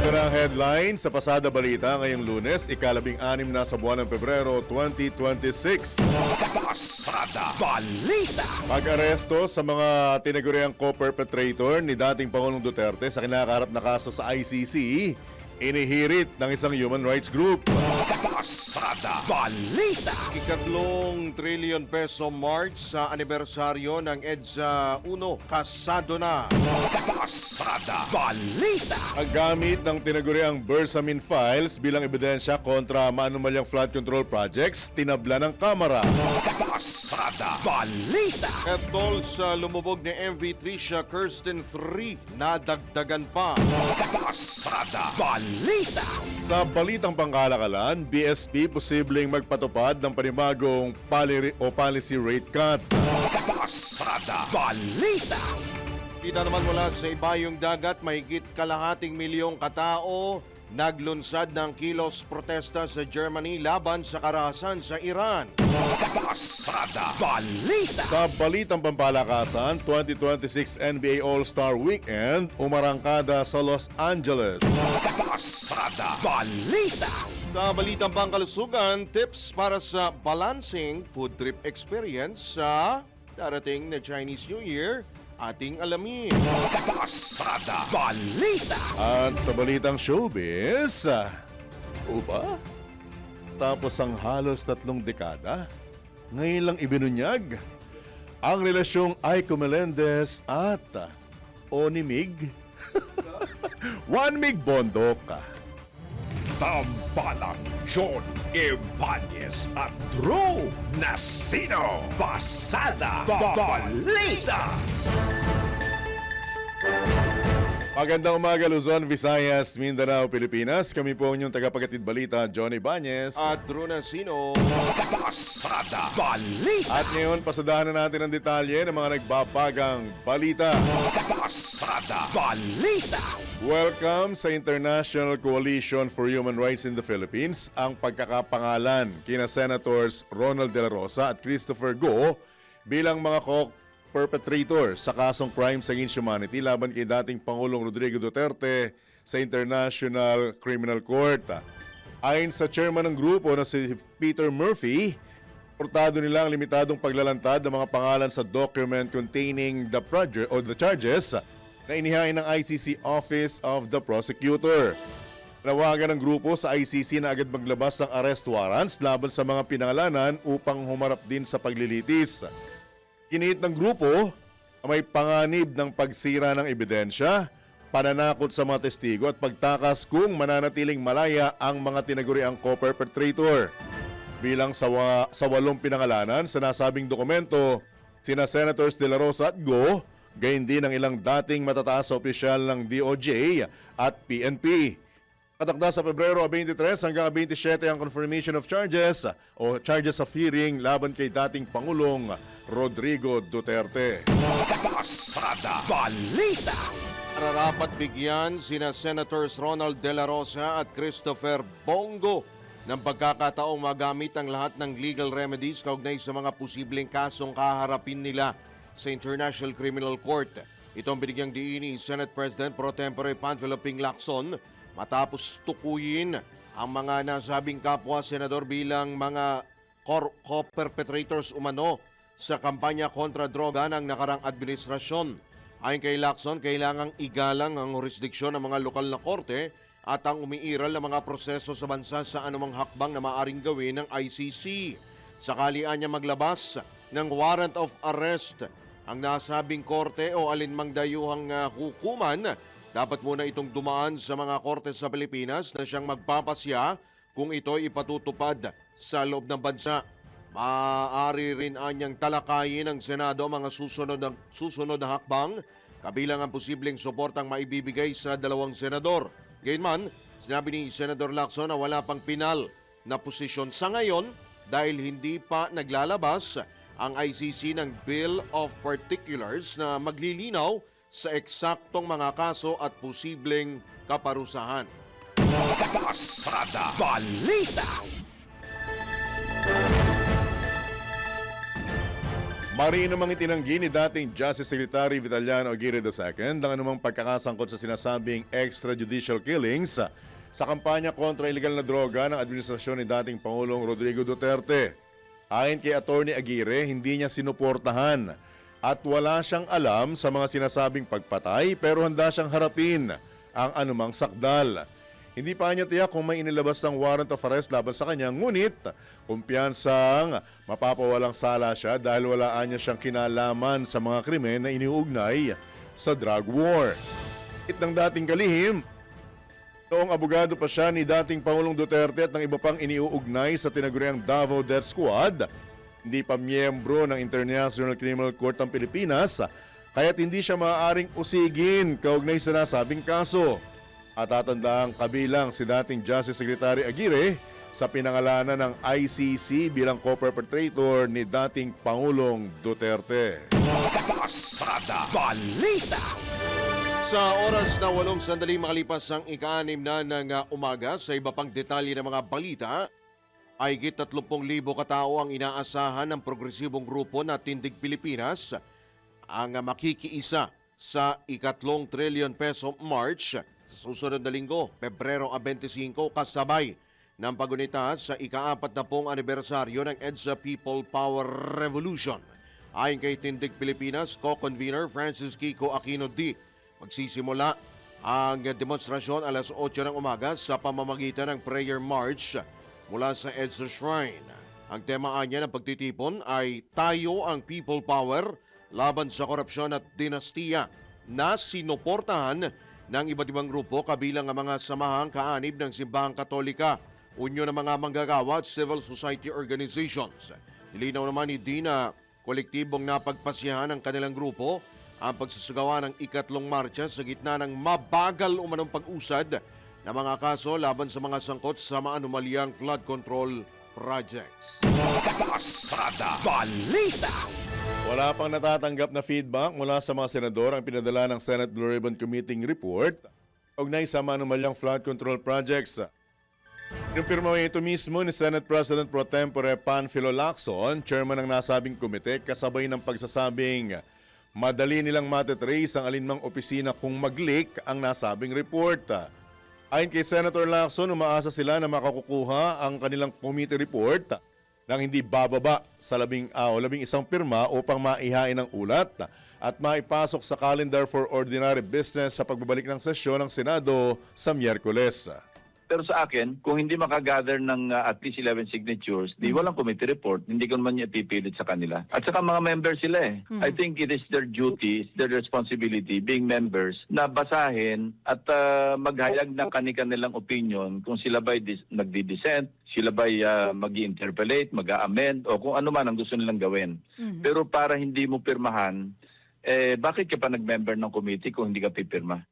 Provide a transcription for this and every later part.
Ito na ang headline sa Pasada Balita ngayong Lunes, ika-16 na sa buwan ng Pebrero 2026. Pasada Balita. Pag-aresto sa mga tinaguriang co-perpetrator ni dating Pangulong Duterte sa kinakaharap na kaso sa ICC, inihirit ng isang human rights group. Pasada Balita. Ikatlong trillion peso march sa anibersaryo ng EDSA 1, kasado na. Pasada Balita. Ang gamit ng tinaguriang Bersamin files bilang ebidensya kontra maanumalyang flood control projects, tinabla ng Kamara. Pasada Balita. Etol sa lumubog ni MV Tricia Kirsten 3, nadagdagan pa. Pasada Balita. Sa balitang pangkalakalan, BSP posibleng magpatupad ng panibagong policy rate cut. Pasada Balita. Kita naman mula sa ibayong dagat, mahigit kalahating milyong katao naglunsad ng kilos protesta sa Germany laban sa karahasan sa Iran. Pasada Balita. Sa balitang pampalakasan, 2026 NBA All-Star Weekend umarangkada sa Los Angeles. Pasada Balita. Sa balitang pangkalusugan, tips para sa balancing food trip experience sa darating na Chinese New Year, ating alamin. Pasada Balita. At sa balitang showbiz, upa? Tapos ang halos 3 dekada, ngayon lang ibinunyag ang relasyong Aiko Melendez at Oni Mig. Juan Mig Bondok. Tambalang John Ibanez at Drew Nasino. Pasada Balita. Magandang umaga Luzon, Visayas, Mindanao, Pilipinas. Kami po ang inyong tagapaghatid balita, Johnny Ibanez. At Drew Nasino. Pasada Balita. At ngayon, pasadahan na natin ang detalye ng mga nagbabagang balita. Pasada Balita. Welcome sa International Coalition for Human Rights in the Philippines, ang pagkakapangalan kina Senators Ronald De La Rosa at Christopher Go bilang mga perpetrator sa kasong crimes against humanity laban kay dating Pangulong Rodrigo Duterte sa International Criminal Court. Ayon sa chairman ng grupo na si Peter Murphy, portado nila ang limitadong paglalantad ng mga pangalan sa document containing the charges na inihain ng ICC Office of the Prosecutor. Nawagan ng grupo sa ICC na agad maglabas ng arrest warrants laban sa mga pinangalanan upang humarap din sa paglilitis. Kinit ng grupo na may panganib ng pagsira ng ebidensya, pananakot sa mga testigo at pagtakas kung mananatiling malaya ang mga tinaguriang co-perpetrator. Bilang sa 8 pinangalanan sa nasabing dokumento, sina Senators De La Rosa at Go, gayon din ang ilang dating matataas na opisyal ng DOJ at PNP. Katakda sa Pebrero 23 hanggang 27 ang confirmation of charges o charges of hearing laban kay dating Pangulong Rodrigo Duterte. Pasada Balita. Nararapat bigyan sina Senators Ronald De La Rosa at Christopher Bongo ng pagkakataong magamit ang lahat ng legal remedies kaugnay sa mga posibleng kasong kaharapin nila sa International Criminal Court. Ito ang binigyang diin ni Senate President Pro Tempore Panfilo Ping Lacson matapos tukuyin ang mga nasabing kapwa senador bilang mga co-perpetrators umano sa kampanya kontra droga ng nakarang administrasyon. Ayon kay Lacson, kailangang igalang ang jurisdiksyon ng mga lokal na korte at ang umiiral na mga proseso sa bansa sa anumang hakbang na maaring gawin ng ICC. Sakalian niya maglabas ng warrant of arrest ang nasabing korte o alinmang dayuhang hukuman, dapat muna itong dumaan sa mga korte sa Pilipinas na siyang magpapasya kung ito'y ipatutupad sa loob ng bansa. Maaari rin anyang talakayin ng Senado ang mga susunod na hakbang, kabilang ang posibleng suportang maibibigay sa 2 senador. Gayunman, sinabi ni Senador Lacson na wala pang pinal na posisyon sa ngayon dahil hindi pa naglalabas ang ICC ng Bill of Particulars na maglilinaw sa eksaktong mga kaso at posibleng kaparusahan. Pasada Balita. Mariin namang itinanggi ni dating Justice Secretary Vitaliano Aguirre II ang anumang pagkakasangkot sa sinasabing extrajudicial killings sa kampanya kontra ilegal na droga ng administrasyon ni dating Pangulong Rodrigo Duterte. Ayon kay Attorney Aguirre, hindi niya sinuportahan at wala siyang alam sa mga sinasabing pagpatay pero handa siyang harapin ang anumang sakdal. Hindi pa niya tiyak kung may inilabas ng warrant of arrest laban sa kanya, ngunit kumpiyansang mapapawalang sala siya dahil walaan niya siyang kinalaman sa mga krimen na iniuugnay sa drug war. Ng dating kalihim, noong abogado pa siya ni dating Pangulong Duterte at ng iba pang iniuugnay sa tinaguriang Davao Death Squad, hindi pa miyembro ng International Criminal Court ang Pilipinas, kaya't hindi siya maaaring usigin kaugnay sa nasabing kaso. At tatandang kabilang si dating Justice Secretary Aguirre sa pinangalanan ng ICC bilang co-perpetrator ni dating Pangulong Duterte. Pasada Balita. Sa oras na 8 sandali makalipas ang ika-6 na ng umaga, sa iba pang detalye ng mga balita, ay higit 30,000 katao ang inaasahan ng progresibong grupo na Tindig Pilipinas ang makikiisa sa ika-3 trillion peso march sa susunod na linggo, Pebrero 25, kasabay ng pagunita sa ika-40 anibersaryo ng EDSA People Power Revolution. Ayon kay Tindig Pilipinas, co-convener Francis Kiko Aquino D., magsisimula ang demonstrasyon alas 8 ng umaga sa pamamagitan ng prayer march mula sa EDSA Shrine. Ang tema niya ng pagtitipon ay Tayo ang People Power laban sa korupsyon at dinastiya na sinuportahan ng iba't ibang grupo kabilang ang mga samahang kaanib ng Simbahang Katolika, unyon ng mga manggagawa at civil society organizations. Nilinaw naman ni Dina kolektibong napagpasyahan ng kanilang grupo ang pagsasagawa ng ika-3 marcha sa gitna ng mabagal umanong pag-usad ng mga kaso laban sa mga sangkot sa maanumalyang flood control projects. Pasada Balita. Wala pang natatanggap na feedback mula sa mga senador ang pinadala ng Senate Blue Ribbon Committee report kaugnay sa maanumalyang flood control projects. Kinumpirma ito mismo ni Senate President Pro Tempore Panfilo Lacson, chairman ng nasabing komite, kasabay ng pagsasabing madali nilang matitrace ang alinmang opisina kung mag-leak ang nasabing report. Ayon kay Senator Lacson, umaasa sila na makakukuha ang kanilang committee report nang hindi bababa sa 11 pirma upang maihain ang ulat at maipasok sa calendar for ordinary business sa pagbabalik ng sesyon ng Senado sa Miyerkules. Pero sa akin, kung hindi makagather ng at least 11 signatures, di walang committee report, hindi ko naman niya pipilit sa kanila. At saka mga members sila eh. I think it is their duty, it's their responsibility, being members, na basahin at maghayag ng kanilang opinion kung sila ba'y nagdi-dissent, sila ba'y mag-interpolate, mag-amend, o kung ano man ang gusto nilang gawin. Pero para hindi mo pirmahan, bakit ka pa nag-member ng committee kung hindi ka pipirma?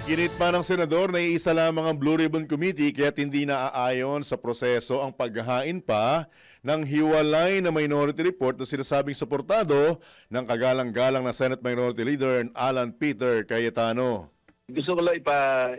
Ginit pa ng senador na iisa lamang ang Blue Ribbon Committee kaya't hindi naaayon sa proseso ang paghahain pa ng hiwalay na minority report na sinasabing suportado ng kagalang-galang na Senate Minority Leader Alan Peter Cayetano. Gusto ko lang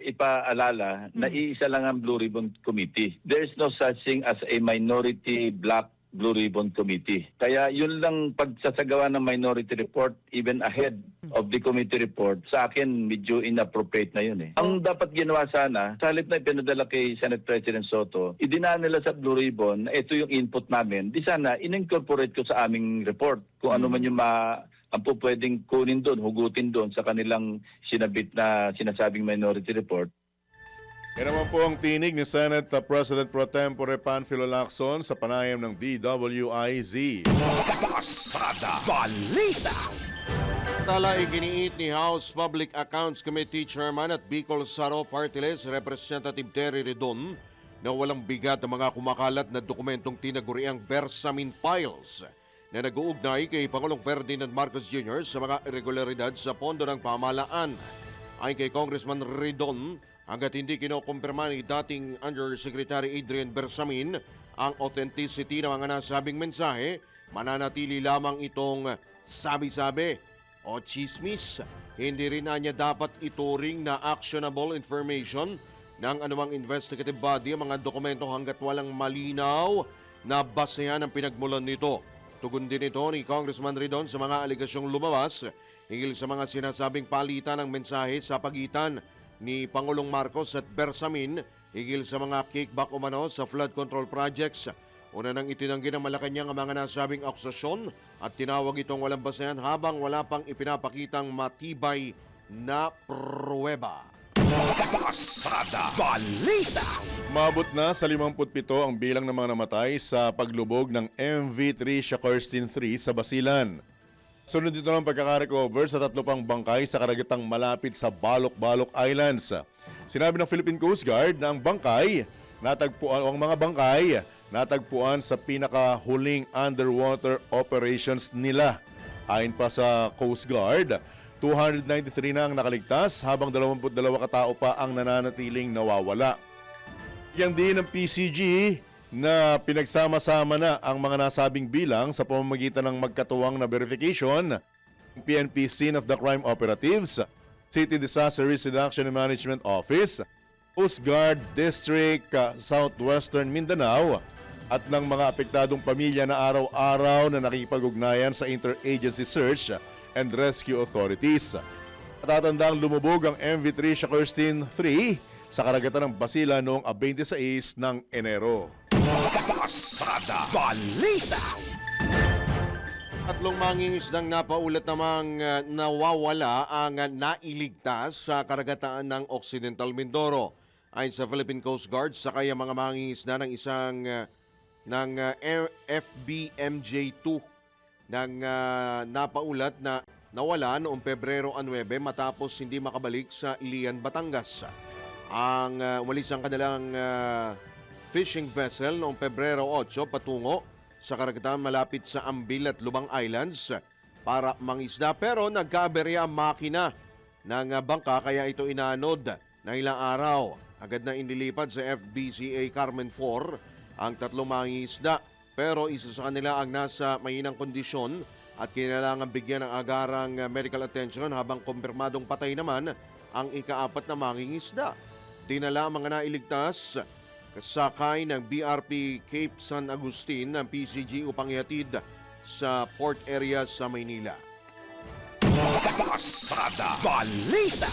ipaalala na iisa lang ang Blue Ribbon Committee. There is no such thing as a minority black Blue Ribbon Committee. Kaya yun lang pagsasagawa ng minority report even ahead of the committee report, sa akin medyo inappropriate na yun eh. Ang dapat ginawa sana, sa halip na ipinadala kay Senate President Soto, idinaan nila sa Blue Ribbon na ito yung input namin. Di sana, in-incorporate ko sa aming report kung ano man yung ang po pwedeng kunin doon, hugutin doon sa kanilang sinabit na sinasabing minority report. Yan naman po ang tinig ni Senate President Pro Tempore Panfilo Lacson sa panayam ng DWIZ. Pasada Balita. Tala iginiit ni House Public Accounts Committee Chairman at Bicol Saro Party List Representative Terry Redon na walang bigat ang mga kumakalat na dokumentong tinaguriang Bersamin Files na nag-uugnay kay Pangulong Ferdinand Marcos Jr. sa mga irregularidad sa pondo ng pamahalaan. Ayon kay Congressman Redon, hanggat hindi kinokumpirma ni dating Undersecretary Adrian Bersamin ang authenticity ng mga nasabing mensahe, mananatili lamang itong sabi-sabi o chismis. Hindi rin niya dapat ituring na actionable information ng anumang investigative body ang mga dokumento hanggat walang malinaw na basehan ang pinagmulan nito. Tugon din ito ni Congressman Ridon sa mga aligasyong lumabas hinggil sa mga sinasabing palitan ng mensahe sa pagitan ni Pangulong Marcos at Bersamin hinggil sa mga kickback umano sa flood control projects. Una nang itinanggi ng Malacanang ang mga nasabing akusasyon at tinawag itong walang basehan habang wala pang ipinapakitang matibay na pruweba. Pasada Balita. Umabot na sa 57 ang bilang ng mga namatay sa paglubog ng MV3 Shakurstin 3 sa Basilan. Sunod dito ng pagkakarecover sa 3 pang bangkay sa karagatang malapit sa Balok-Balok Islands. Sinabi ng Philippine Coast Guard na ang mga bangkay natagpuan sa pinakahuling underwater operations nila. Ayon pa sa Coast Guard, 293 na ang nakaligtas habang 22 katao pa ang nananatiling nawawala. Yan din ng PCG na pinagsama-sama na ang mga nasabing bilang sa pamamagitan ng magkatuwang na verification ng PNP Scene of the Crime Operatives, City Disaster Risk Reduction and Management Office, Coast Guard District Southwestern Mindanao at ng mga apektadong pamilya na araw-araw na nakikipag-ugnayan sa Interagency Search and Rescue Authorities. Matatandang lumubog ang MV3 Shakurstin 3 sa karagatan ng Basilan noong 26 ng Enero. Pasada Balita. Tatlong mangingisdang napaulat namang nawawala ang nailigtas sa karagatan ng Occidental Mindoro. Ayon sa Philippine Coast Guard, sakay ang mga mangingisda ng isang ng FBMJ-2 nang napaulat na nawala noong Pebrero 9 matapos hindi makabalik sa Ilian, Batangas. Umalis ang kanilang fishing vessel noong Pebrero 8 patungo sa karagatan malapit sa Ambil at Lubang Islands para mangisda pero nagkaaberya ang makina ng bangka kaya ito inanod ng ilang araw. Agad na inilipad sa FBCA Carmen 4 ang tatlong mangingisda pero isa sa kanila ang nasa mahinang kondisyon at kailangan bigyan ng agarang medical attention habang kumpirmadong patay naman ang ika-4 na mangingisda. Dinala ang mga nailigtas kasakay ng BRP Cape San Agustin ng PCG upang ihatid sa port area sa Maynila. Pasada Balita.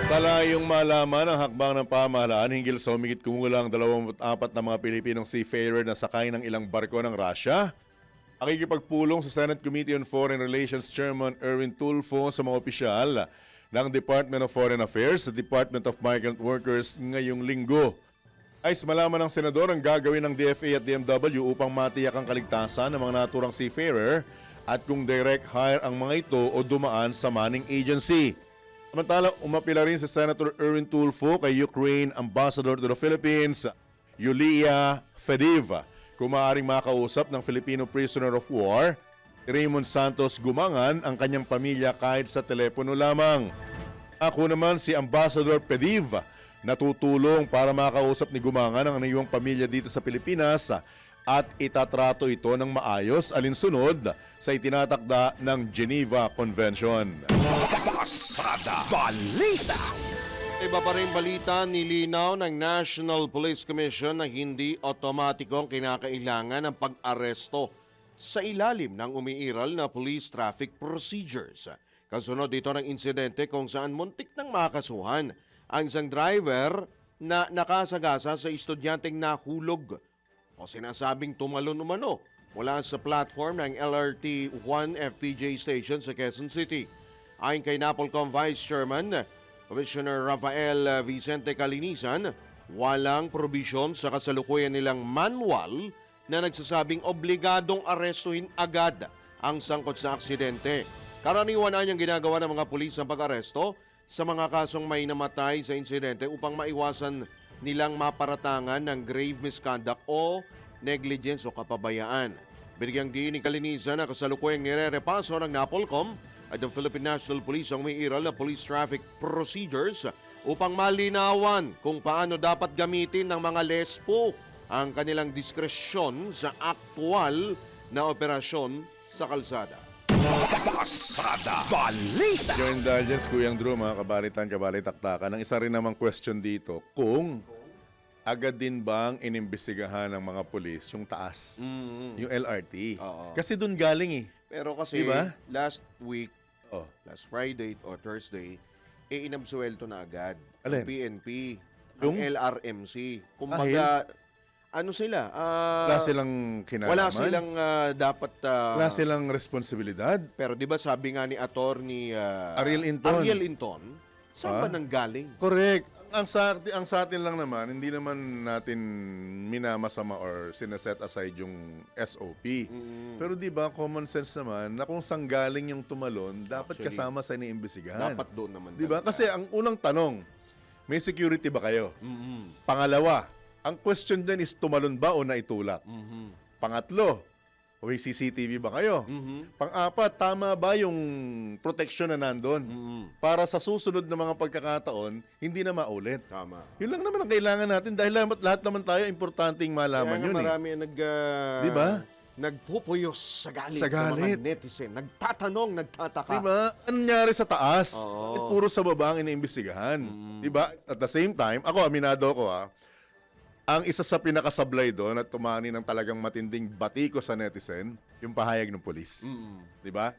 Sa layong malaman ang hakbang ng pamahalaan hinggil sa humigit kumulang 24 na mga Pilipinong seafarer na sakay ng ilang barko ng Russia, nakikipagpulong sa Senate Committee on Foreign Relations Chairman Erwin Tulfo sa mga opisyal ng Department of Foreign Affairs sa Department of Migrant Workers ngayong linggo. Ayos malaman ng senador ang gagawin ng DFA at DMW upang matiyak ang kaligtasan ng mga naturang seafarer at kung direct hire ang mga ito o dumaan sa manning agency. Samantala, umapila rin si Senator Erwin Tulfo kay Ukraine Ambassador to the Philippines, Yulia Fediv, kung maaaring makausap ng Filipino prisoner of war, Raymond Santos Gumangan, ang kanyang pamilya kahit sa telepono lamang. Ako naman si Ambassador Fediv, natutulong para makausap ni Gumangan ang naiwang pamilya dito sa Pilipinas at itatrato ito ng maayos alinsunod sa itinatakda ng Geneva Convention. Pasada Balita. Iba pa rin balita, nilinaw ng National Police Commission na hindi otomatikong kinakailangan ng pag-aresto sa ilalim ng umiiral na police traffic procedures. Kasunod dito ng insidente kung saan muntik nang makasuhan ang isang driver na nakasagasa sa estudyanteng nahulog o sinasabing tumalon umano mula sa platform ng LRT 1 FPJ station sa Quezon City. Ayon kay Napolcom Vice Chairman Commissioner Rafael Vicente Calinisan, walang probisyon sa kasalukuyan nilang manual na nagsasabing obligadong arestuhin agad ang sangkot sa aksidente. Karaniwan na niyang ginagawa ng mga pulis ang pag-aresto sa mga kasong may namatay sa insidente upang maiwasan nilang maparatangan ng grave misconduct o negligence o kapabayaan. Binigyang diin ni Calinisan na kasalukuyang nire-repaso ng Napolcom at ng Philippine National Police ang may iral na police traffic procedures upang malinawan kung paano dapat gamitin ng mga lespo ang kanilang diskresyon sa aktual na operasyon sa kalsada. Pasada Balita. Your indulgence, Kuyang Drew, mga kabalitan, kabalitaktakan. Ang isa rin namang question dito, kung agad din bang inimbestigahan ng mga pulis yung taas, yung LRT? Oo. Kasi doon galing eh. Pero kasi Diba? last week, Oh. last Friday or Thursday, inabsuelto na agad Alin? ang PNP, Yung? ang LRMC. Kumbaga, ano sila? Wala silang kinalaman. Wala silang dapat... Wala silang responsibilidad. pero di ba sabi nga ni Attorney Ariel Inton. Ariel Inton, saan ba nanggaling? Correct. Ang sa atin lang naman, hindi naman natin minamasama or sineset aside yung SOP. Pero di ba, common sense naman na kung saan galing yung tumalon, dapat Actually, kasama sa iniimbestigahan. Dapat doon naman. Di ba? talaga. Kasi ang unang tanong, may security ba kayo? Mhm. Pangalawa, ang question din is tumalon ba o naitulak? Mhm. Pangatlo, may CCTV ba kayo? Mhm. Pang-apat, tama ba yung protection na nandun? Mhm. Para sa susunod na mga pagkakataon, hindi na maulit. Tama. Yun lang naman ang kailangan natin dahil lahat naman tayo importanteng malaman Kaya nga yun eh. marami ang Di ba? nagpupuyos sa galit, Sa ng galit. mga netizen. Nagtatanong, nagtataka. Diba? Ano nangyari sa taas? Oo. Bakit puro sa baba ang iniimbestigahan? Diba? At the same time, ako, aminado ko ang isa sa pinakasablay doon at tumani ng talagang matinding batiko sa netizen, yung pahayag ng polis. Diba?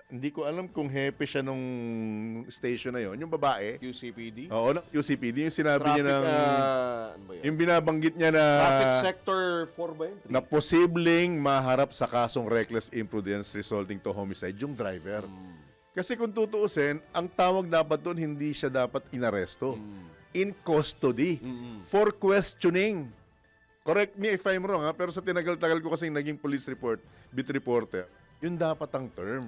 Hindi ko alam kung hepe siya nung station na yon, yung babae. QCPD? Oo, ng QCPD, yung sinabi Traffic, niya ng... ano ba yun? yung binabanggit niya na... Traffic Sector 4 ba yun? na posibleng maharap sa kasong reckless imprudence resulting to homicide yung driver. Kasi kung tutuusin, ang tawag dapat doon, hindi siya dapat inaresto. In custody. For questioning. Correct me if I'm wrong, pero sa tinagal-tagal ko kasing naging police report, beat reporter, yun dapat ang term.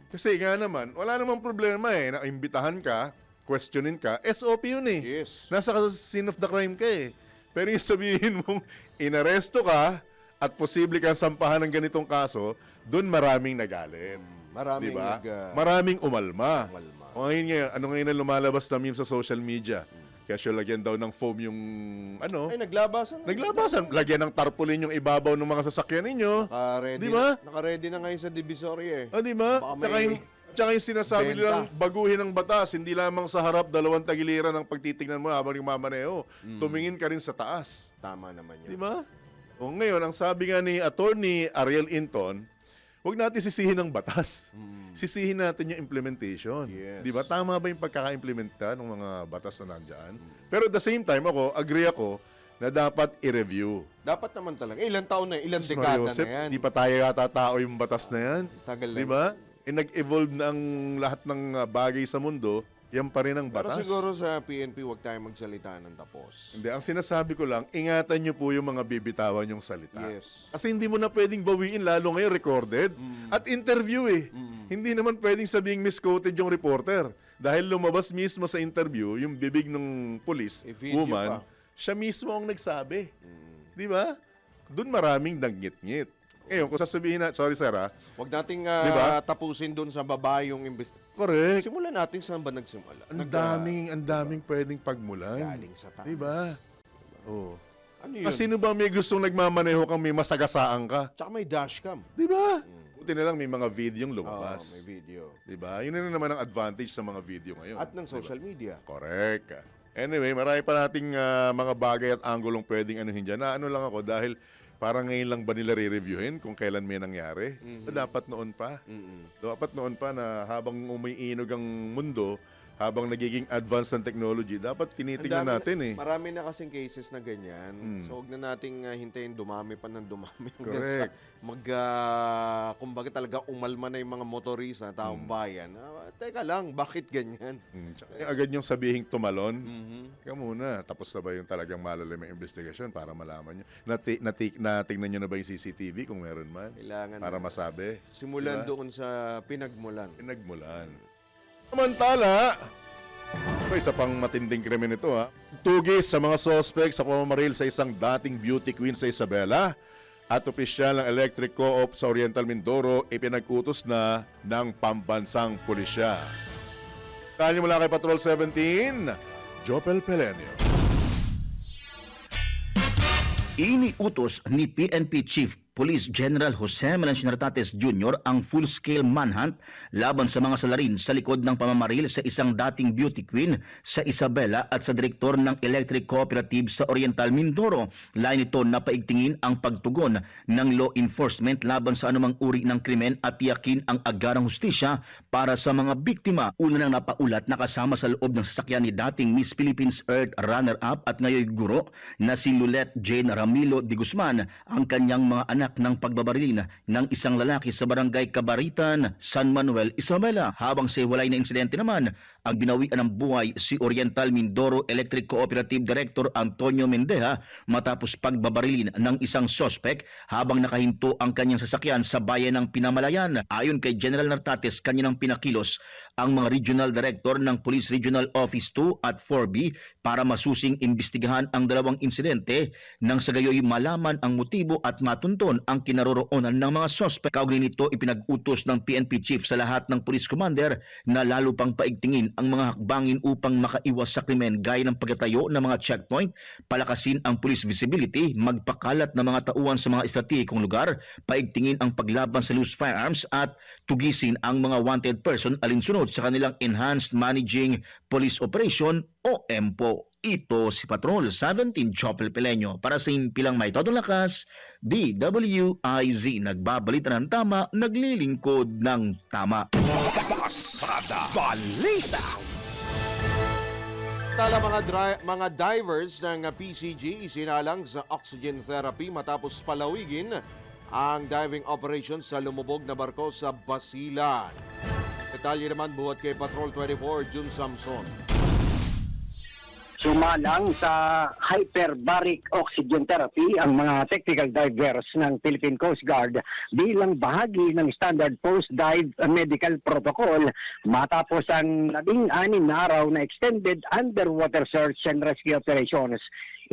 Kasi nga naman, wala namang problema eh, naimbitahan ka, questionin ka, SOP yun eh. Yes. Nasa scene of the crime ka eh. Pero yung sabihin mong inaresto ka at posible kang sampahan ng ganitong kaso, doon maraming nagalit. Maraming diba? nag- Maraming umalma. Umalma. O ngayon, ano ngayon ang lumalabas na meme sa social media? Kasi lagyan daw ng foam yung Ay, naglabasan. naglabasan. Lagyan ng tarpaulin yung ibabaw ng mga sasakyan ninyo. Naka-ready, Di ba? naka-ready na ngayon sa Divisoria eh. Di ba? Baka Tsaka yung sinasabi benta. nilang baguhin ng batas, hindi lamang sa harap, dalawang tagiliran ang pagtitignan mo habang mamaneho. Tumingin ka rin sa taas. Tama naman yun. Di ba? O ngayon, ang sabi nga ni Attorney Ariel Inton, huwag natin sisihin ang batas. Sisihin natin yung implementation. Yes. Di ba? Tama ba yung pagkaka-implementa ng mga batas na nandyan? Pero at the same time, agree ako na dapat i-review. Dapat naman talaga. Ilang taon na, ilang Sus, dekada Mario Josep, na yan. di pa tayo yata tao yung batas na yan. Tagal na. Di ba? Nag-evolve na ang lahat ng bagay sa mundo, yan pa rin ang Pero batas. siguro sa PNP, huwag tayo magsalita ng tapos. Hindi, ang sinasabi ko lang, ingatan nyo po yung mga bibitawan yung salita. Yes. Kasi hindi mo na pwedeng bawiin, lalo ngayon recorded. At interview eh. Hindi naman pwedeng sabing misquoted yung reporter. Dahil lumabas mismo sa interview, yung bibig ng police, video woman, pa. siya mismo ang nagsabi. Di ba? Doon maraming nanggit-ngit. Ngayon, kung sasabihin na, sorry sir Huwag nating Diba? tapusin doon sa baba yung correct. Simulan natin saan ba nagsimula? Ang daming pwedeng pagmulan. Galing sa taas. Di ba? Oo. Ano yun? Sino ba may gustong nagmamaneho kang may masagasaan ka? Tsaka may dashcam. Di ba? Buti na lang may mga videong Oo, lumabas. may video. Di ba? Yun na naman ang advantage sa mga video ngayon. At ng social media. Correct. Anyway, marami pa nating mga bagay at anggulong pwedeng anuhin dyan. Na ano lang ako dahil parang ngayon lang ba nila re-reviewin kung kailan may nangyari? Dapat noon pa. Dapat noon pa na habang umiinog ang mundo, habang nagiging advanced ng technology, dapat tinitingnan natin eh. Marami na kasing cases na ganyan. So, huwag na nating hintayin dumami pa ng dumami. Correct. Kumbaga talaga umalma na yung mga motorista, taong bayan. Teka lang, bakit ganyan? Tsaka agad yung sabihing tumalon. Teka muna, tapos na ba yung talagang malalim yung investigation para malaman nyo? Natingnan nyo na ba yung CCTV kung meron man? Kailangan Para na. masabi. Simulan Diba? doon sa pinagmulan. Pinagmulan. Samantala, ito isa pang matinding krimen ito Tugis sa mga suspect sa pamamaril sa isang dating beauty queen sa Isabela at opisyal ng Electric Co-op sa Oriental Mindoro ipinag-utos na ng pambansang pulisya. Kanya mula kay Patrol 17, Jopel Pelenio. Iniutos ni PNP Chief Police General Jose Melancio Nartates Jr. ang full-scale manhunt laban sa mga salarin sa likod ng pamamaril sa isang dating beauty queen sa Isabela at sa direktor ng Electric Cooperative sa Oriental Mindoro. Lain nito na paigtingin ang pagtugon ng law enforcement laban sa anumang uri ng krimen at tiyakin ang agarang hustisya para sa mga biktima. Una nang napaulat na kasama sa loob ng sasakyan ni dating Miss Philippines Earth runner-up at ngayon guro na si Lulette Jane Ramilo de Guzman ang kanyang mga anak ng pagbabarilin ng isang lalaki sa barangay Cabaritan, San Manuel, Isabela. Habang sa hiwalay na insidente naman, ang binawian ng buhay si Oriental Mindoro Electric Cooperative Director Antonio Mendeja matapos pagbabarilin ng isang sospek habang nakahinto ang kanyang sasakyan sa bayan ng Pinamalayan. Ayon kay General Nartates, kanyang pinakilos ang mga Regional Director ng Police Regional Office 2 at 4B para masusing imbestigahan ang dalawang insidente nang sa gayoy malaman ang motibo at matunton ang kinaroroonan ng mga sospek. Kaugnay nito, ipinag-utos ng PNP Chief sa lahat ng Police Commander na lalo pang paigtingin ang mga hakbangin upang makaiwas sa krimen gaya ng pagtatayo ng mga checkpoint, palakasin ang police visibility, magpakalat ng mga tauhan sa mga estratehikong lugar, paigtingin ang paglaban sa loose firearms at tugisin ang mga wanted person alinsunod sa kanilang Enhanced Managing Police Operation o EMPO. Ito si Patrol 17 Chopel Peleño para sa impilang may todong lakas, DWIZ. Nagbabalita ng tama, naglilingkod ng tama. Pasada Balita. Tala mga divers ng PCG isinalang sa oxygen therapy matapos palawigin ang diving operation sa lumubog na barko sa Basilan. Detalye naman buhat kay Patrol 24, Jun Samson. Sumalang sa hyperbaric oxygen therapy ang mga technical divers ng Philippine Coast Guard bilang bahagi ng Standard Post-Dive Medical Protocol matapos ang 16 na araw na extended underwater search and rescue operations.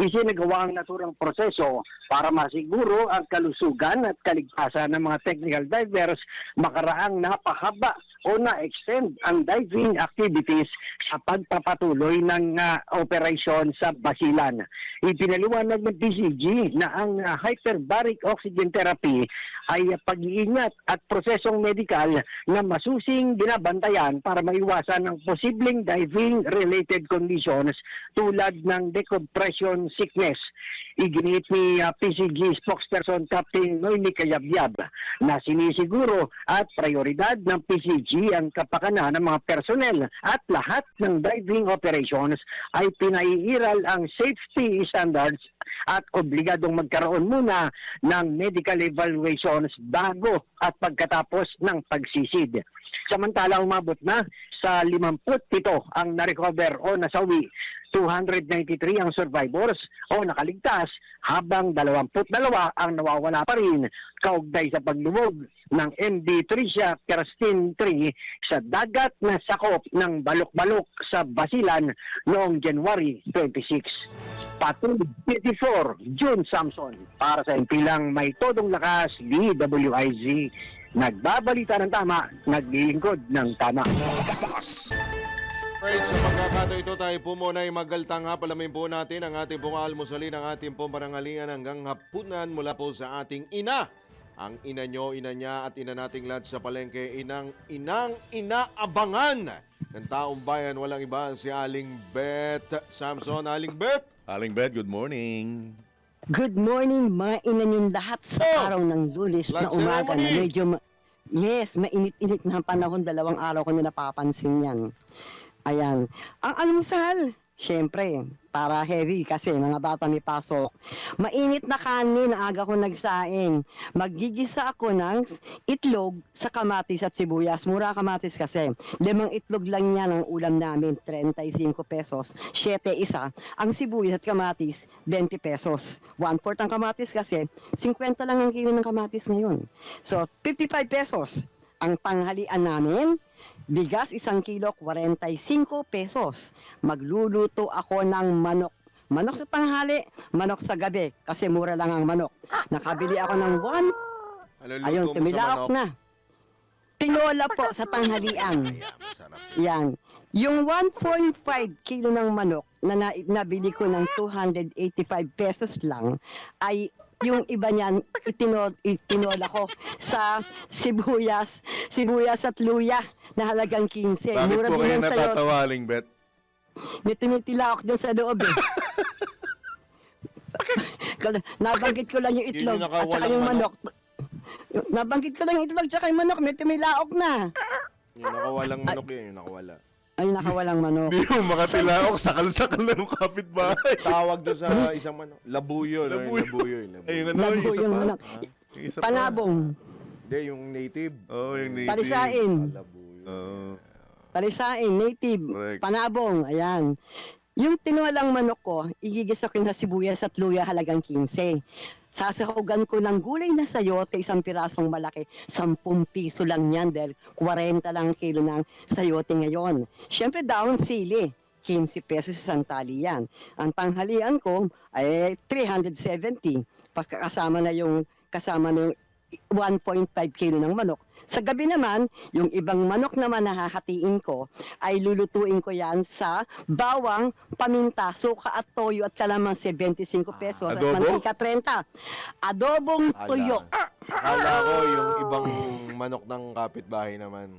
Isinagawa ang naturang proseso para masiguro ang kalusugan at kaligtasan ng mga technical divers makaraang napahaba o na-extend ang diving activities sa pagpapatuloy ng operasyon sa Basilan. Ipinaliwanag ng PCG na ang hyperbaric oxygen therapy ay pag-iingat at prosesong medikal na masusing binabantayan para maiwasan ang posibleng diving-related conditions tulad ng decompression sickness. Iginit ni PCG spokesperson Captain Noymi Cayabyab na sinisiguro at prioridad ng PCG ang kapakanan ng mga personnel at lahat ng diving operations ay pinaiiral ang safety standards at obligadong magkaroon muna ng medical evaluations bago at pagkatapos ng pagsisid. Samantala, umabot na sa 57 ang narecover o nasawi. 293 ang survivors o nakaligtas habang 22 ang nawawala pa rin kaugnay sa paglubog ng MV Tricia Kerstin 3 sa dagat na sakop ng Balok-Balok sa Basilan noong January 26. Patrol 54, June Samson para sa impilang may todong lakas, DWIZ. Nagbabalita ng tama, naglilingkod ng tama. Right, sa pagkakataon ito tayo po muna ay magaltang ha. Palamin po natin ang ating pong almusalin, ang ating pong parangalian hanggang hapunan mula po sa ating ina. Ang ina nyo, ina niya at ina nating lahat sa palengke, inaabangan ng taong bayan. Walang iba si Aling Beth Samson. Aling Beth! Aling Beth, good morning. Good morning mga ina niyong lahat sa araw ng Lunes na Flag umaga na ceremony. medyo yes, mainit-init na ang panahon, 2 araw ko na napapansin yan. Ayan. Ang almusal, syempre, para heavy kasi mga bata may pasok. Mainit na kanin, aga ko nagsaing. Magigisa ako ng itlog sa kamatis at sibuyas. Mura kamatis kasi. 5 itlog lang yan ang ulam namin, 35 pesos. 7 isa. Ang sibuyas at kamatis, 20 pesos. 1/4 ang kamatis kasi, 50 lang ang kilo ng kamatis ngayon. So, 55 pesos. Ang tanghalian namin, bigas 1 kilo, 45 pesos. Magluluto ako ng manok. Manok sa tanghali, manok sa gabi. Kasi mura lang ang manok. Nakabili ako ng Ayun, tumilaok na. Tinola po sa tanghalian. Masarap. Yan. Yung 1.5 kilo ng manok na nabili ko ng 285 pesos lang ay yung iba niyan, itinola ko sa sibuyas at luya na halagang 15. Bakit Mura po din kayo yan sa'yo. natatawa, Aling Bet? May tumitilaok dyan sa loob eh. Nabanggit ko lang yung Yun itlog yung at saka nakawalang yung manok. Nabanggit ko lang yung itlog at saka yung manok, may tumilaok na. Yung nakawalang manok yun, yung nakawala. Ay, nakawalang manok. Hindi mo makatilaok, sakal-sakal na ng kapitbahay. Tawag doon sa isang manok. Labuyo. Labuyo. Labuyo. Ay, yung ano, Labu yung isa yung pa. manok. Yung isa pa. Panabong, Hindi, yung native. Oo, yung native. talisain, Labuyo. Oo. talisain, native, Correct. panabong, ayan. Yung tinolang manok ko, igigisa ko yun sa sibuyas at luya halagang 15. Sasahugan ko ng gulay na sayote, isang pirasong malaki, 10 piso lang yan dahil 40 lang ang kilo ng sayote ngayon. Siyempre daon sili, 15 pesos sa isang tali yan. Ang tanghalian ko ay 370, kasama na yung 1.5 kilo ng manok. Sa gabi naman, yung ibang manok naman na hahatiin ko ay lulutuin ko yan sa bawang, paminta, suka at toyo at kalamansi 25 pesos at Adobo? mantika 30. Adobong tuyo. Akala ko yung ibang manok ng kapitbahay naman.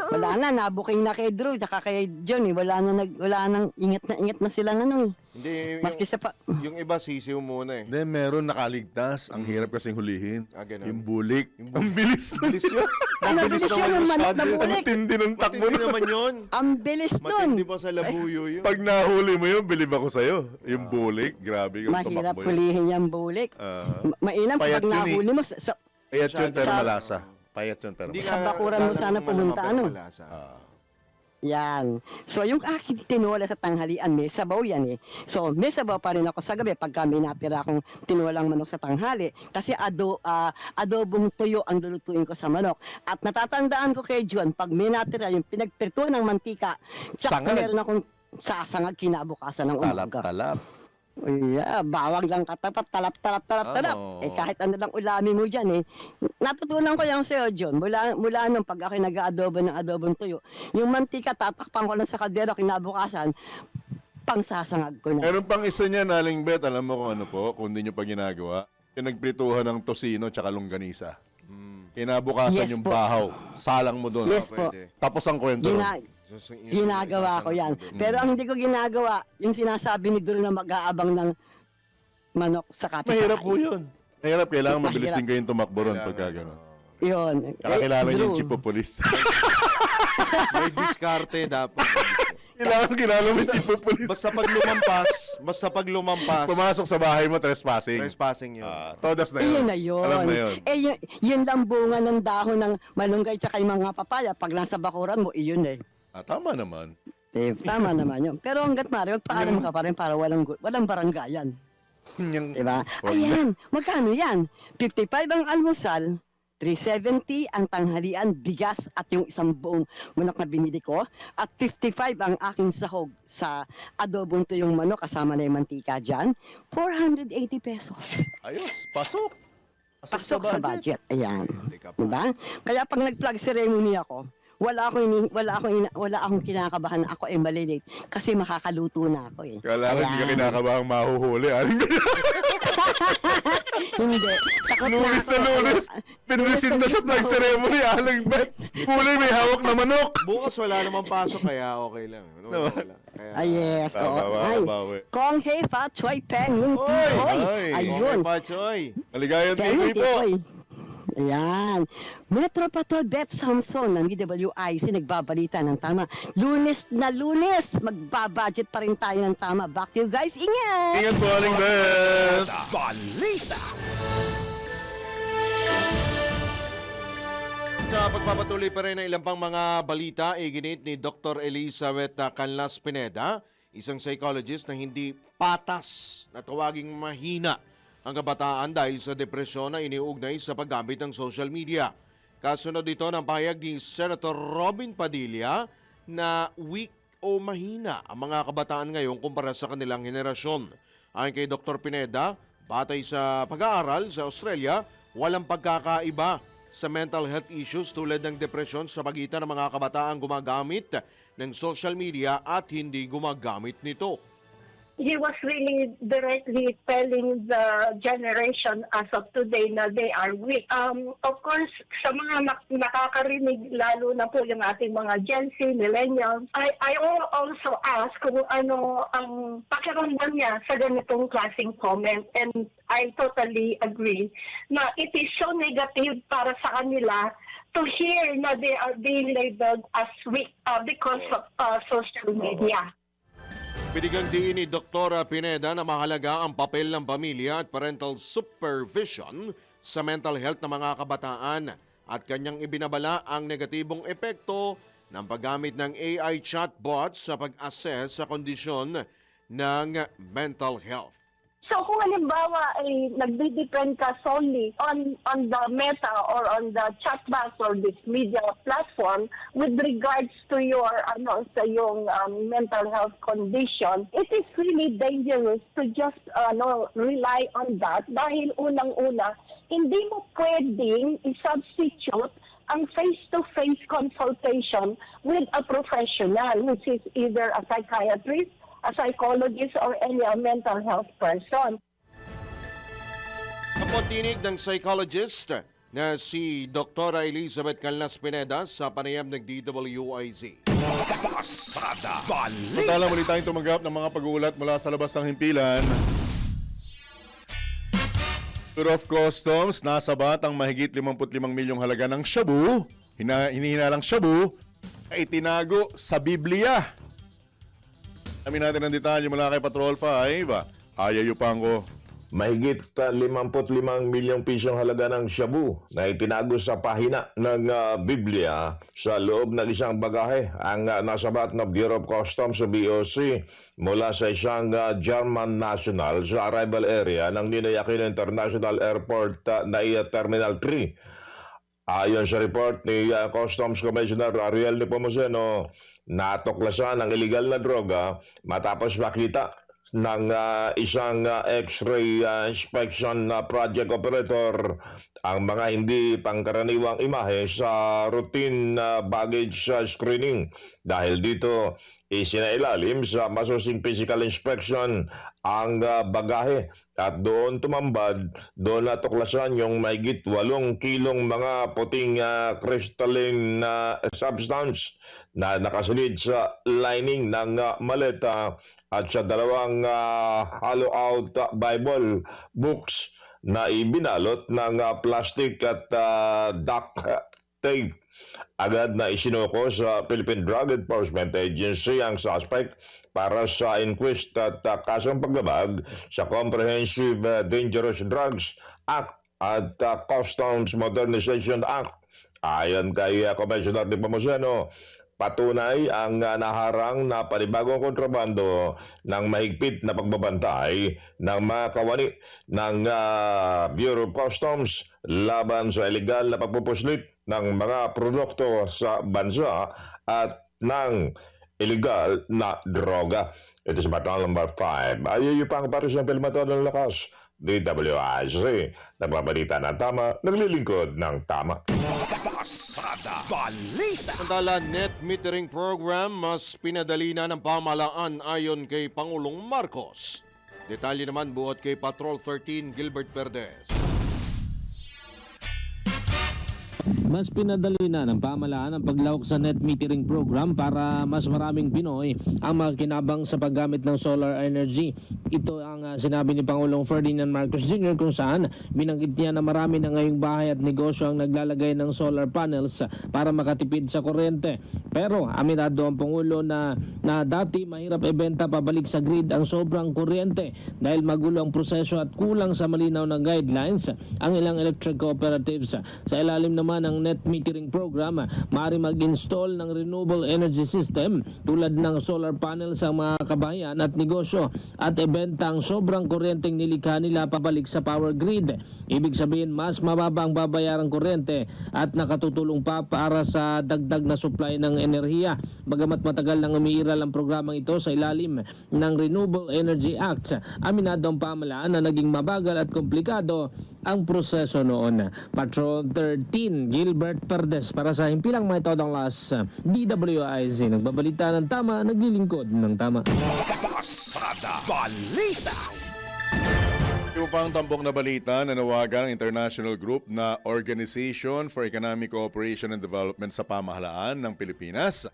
Wala na, nabuking na kay Drew, tsaka kay John, wala nang ingat na silang ano eh. Hindi, Maski sa pa, yung iba sisiw muna eh. Hindi, meron nakaligtas. Ang hirap kasing hulihin. Ganun. Yung bulik. Ang bilis. Bilis yun. Ano, Ang bilis bilis naman yun, yung manok squad na yun. bulik. Ang tindi ng takbo Matindi na. naman yun. ang bilis Matindi nun. pa sa labuyo yun. Pag nahuli mo yun, bilib ako sa'yo. Yung bulik, grabe yung Mahirap tumakbo yun. hulihin yung bulik. Payat Mainam pag yun eh. nahuli mo Payat yun pero Sa- malasa. Payat yun pero Hindi malasa. Sa bakuran mo galang sana malamang pumunta, pero ano? malasa. Yan. So, yung aking tinola sa tanghalian, may sabaw yan eh. So, may sabaw pa rin ako sa gabi pag kami natira akong tinolang manok sa tanghali. Kasi adobong tuyo ang lulutuin ko sa manok. At natatandaan ko kay Juan, pag may natira yung pinagpirtuhan ng mantika, tsaka Sangag. meron akong sasangag kinabukasan ng umaga. Talap-talap. Yeah, bawang lang katapat, talap. Ano? Eh kahit ano lang ulami mo dyan eh. Natutunan ko yan sa'yo, John. Mula nung pag ako nag-aadobo ng adobong tuyo, yung mantika tatakpan ko lang sa kaldero kinabukasan, pangsasangag ko na. Meron pang isa niya, Aling Bet. Alam mo kung ano po, kung hindi nyo pa ginagawa. Yung nagprituhan ng tosino tsaka longganisa. Kinabukasan Yes yung po. bahaw. Salang mo doon. Yes po. Pwede. Tapos ang kwento nun. Ginagawa ko yan. Pero ang hindi ko ginagawa, yung sinasabi ni Duro na mag-aabang ng manok sa kapitbahay. Mahirap po yun. Mahirap. Kailangan mabilis Mahirap. din kayong tumakbo ron pagka gano'n. Yun. Kakakilala niyo yung Drew, chief of police. May diskarte dapat. Kailangan kilala mo yung chief of police. Basta pag lumampas, Pumasok sa bahay mo, trespassing. trespassing yun. Todas na yun. Iyon na yun. Alam na yun. Eh, yun lang bunga ng dahon ng malunggay tsaka yung mga papaya. Pag nasa bakuran mo, iyon eh. Tama naman. Eh, tama naman yun. Pero hanggat maaari, magpaalam ka pa rin para walang baranggayan. Yung, Diba? Oh, Ayan, magkano yan? 55 ang almusal, 370 ang tanghalian, bigas at yung isang buong manok na binili ko, at 55 ang aking sahog sa adobong tuyong manok kasama na yung mantika dyan, 480 pesos. Ayos, pasok. Pasok sa budget. Ayan. Hindi ka pa. Diba? Kaya pag nag-plug ceremony ako, wala akong kinakabahan na ako ay malilate kasi makakaluto na ako eh. Kailangan hindi ka Ayan. kinakabahang mahuhuli. Aling Bet. Hindi. Takot na Lunes na ako. lunes. Pinresinta sa flag ceremony. Aling Bet. Huli may hawak na manok. Bukas wala namang pasok kaya okay lang. Wala. Kaya, Ay, yes. Tama, Oo. Ay. bawi. Kong Hei Fa Choi Pen Yung Oy! Tihoy. Ay. Ayun. Okay pa, Choy. Maligayang Pen tikoy Yung po. Tihoy. Ayan. Metro Patrol Bet Samson ng DWIC nagbabalita ng tama. Lunes na lunes, magbabudget pa rin tayo ng tama. Back to you guys. Ingat! Ingat po, Aling Bet. Balita. Sa pagpapatuloy pa rin ng ilang pang mga balita, iginit ni Dr. Elizabeth Canlas Pineda, isang psychologist na hindi patas na tawaging mahina ang kabataan dahil sa depresyon na iniugnay sa paggamit ng social media. Kasunod dito ng pahayag ni Senator Robin Padilla na weak o mahina ang mga kabataan ngayon kumpara sa kanilang henerasyon. Ayon kay Dr. Pineda, batay sa pag-aaral sa Australia, walang pagkakaiba sa mental health issues tulad ng depresyon sa pagitan ng mga kabataang gumagamit ng social media at hindi gumagamit nito. he was really directly telling the generation as of today na they are weak. Of course, sa mga nakakarinig, lalo na po yung ating mga Gen Z, millennials, I also ask kung ano ang pakiramdam niya sa ganitong klaseng comment, and I totally agree na it is so negative para sa kanila to hear na they are being labeled as weak because of social media. Binigyang diin ni Dr. Pineda na mahalaga ang papel ng pamilya at parental supervision sa mental health ng mga kabataan at kanyang ibinabala ang negatibong epekto ng paggamit ng AI chatbots sa pag-assess sa kondisyon ng mental health. So kung halimbawa ay nagdi-depend ka solely on the Meta or on the chatbox or this media platform with regards to your sa yung mental health condition, it is really dangerous to just rely on that dahil unang-una hindi mo pwedeng i-substitute ang face-to-face consultation with a professional, which is either a psychiatrist, a psychologist, or any mental health person. Kapuntinig ng psychologist na si Dr. Elizabeth Calnas Pineda sa panayam ng DWIZ. Pasada Balita. Samantala muli tayong tumanggap ng mga pag-uulat mula sa labas ng himpilan. Bureau of Customs nasabat ang mahigit 55 milyong halaga ng shabu, hinihinalang shabu, na itinago sa Biblia. Amin natin ang detalye mula kay Patrol 5. Ayayo Pango. Mahigit 55 milyong pisong halaga ng shabu na itinago sa pahina ng Biblia sa loob ng isang bagahe ang nasabat na Bureau of Customs o BOC mula sa isang German national sa arrival area ng Ninoy Aquino International Airport na Terminal 3. Ayon sa report ni Customs Commissioner Ariel Nepomuceno, natuklasan ang illegal na droga matapos makita ng isang X-ray inspection project operator ang mga hindi pangkaraniwang imahe sa routine baggage screening. Dahil dito, isinailalim sa masusing physical inspection ang bagahe at doon tumambad, doon natuklasan yung mahigit 8 kilong mga puting crystalline substance na nakasilid sa lining ng maleta at sa dalawang hollow-out Bible books na ibinalot ng plastic at duct tape. Agad na isinuko sa Philippine Drug Enforcement Agency ang suspect para sa inquest at kasong paglabag sa Comprehensive Dangerous Drugs Act at Customs Modernization Act. Ayon kay Commissioner Nepomuceno, patunay ang naharang na panibagong kontrabando ng mahigpit na pagbabantay ng mga kawani ng Bureau of Customs laban sa ilegal na pagpupuslit ng mga produkto sa bansa at ng illegal na droga. Ito sa Batang Number 5. Ayaw pang paris ng Pilmatod ng Lakas. DWIZ. Nagbabalita ng tama, naglilingkod ng tama. Pasada Balita. Samantala, net metering program mas pinadali na ng pamahalaan ayon kay Pangulong Marcos. Detalye naman buhat kay Patrol 13 Gilbert Verdes. Mas pinadali na ng pamahalaan ang paglahok sa net metering program para mas maraming Pinoy ang makinabang sa paggamit ng solar energy. Ito ang sinabi ni Pangulong Ferdinand Marcos Jr. kung saan binanggit niya na marami na ngayong bahay at negosyo ang naglalagay ng solar panels para makatipid sa kuryente. Pero aminado ang Pangulo na dati mahirap ibenta pabalik sa grid ang sobrang kuryente dahil magulo ang proseso at kulang sa malinaw na guidelines ang ilang electric cooperatives. Sa ilalim naman ng net metering program, maaari mag-install ng renewable energy system tulad ng solar panel sa mga kabahayan at negosyo at ibenta ang sobrang kuryenteng nilikha nila pabalik sa power grid. Ibig sabihin, mas mababa ang babayarang kuryente at nakatutulong pa para sa dagdag na supply ng enerhiya. Bagamat matagal nang umiiral ang programang ito sa ilalim ng Renewable Energy Act, aminado ang pamahalaan na naging mabagal at komplikado ang proseso noon. Patrol 13, Gilbert Perdes para sa Himpilang Metodong Las, DWIZ. Nagbabalita ng tama, naglilingkod ng tama. Pasada Balita. Yung pang tampok na balita, nanawagan ang international group na Organization for Economic Cooperation and Development sa pamahalaan ng Pilipinas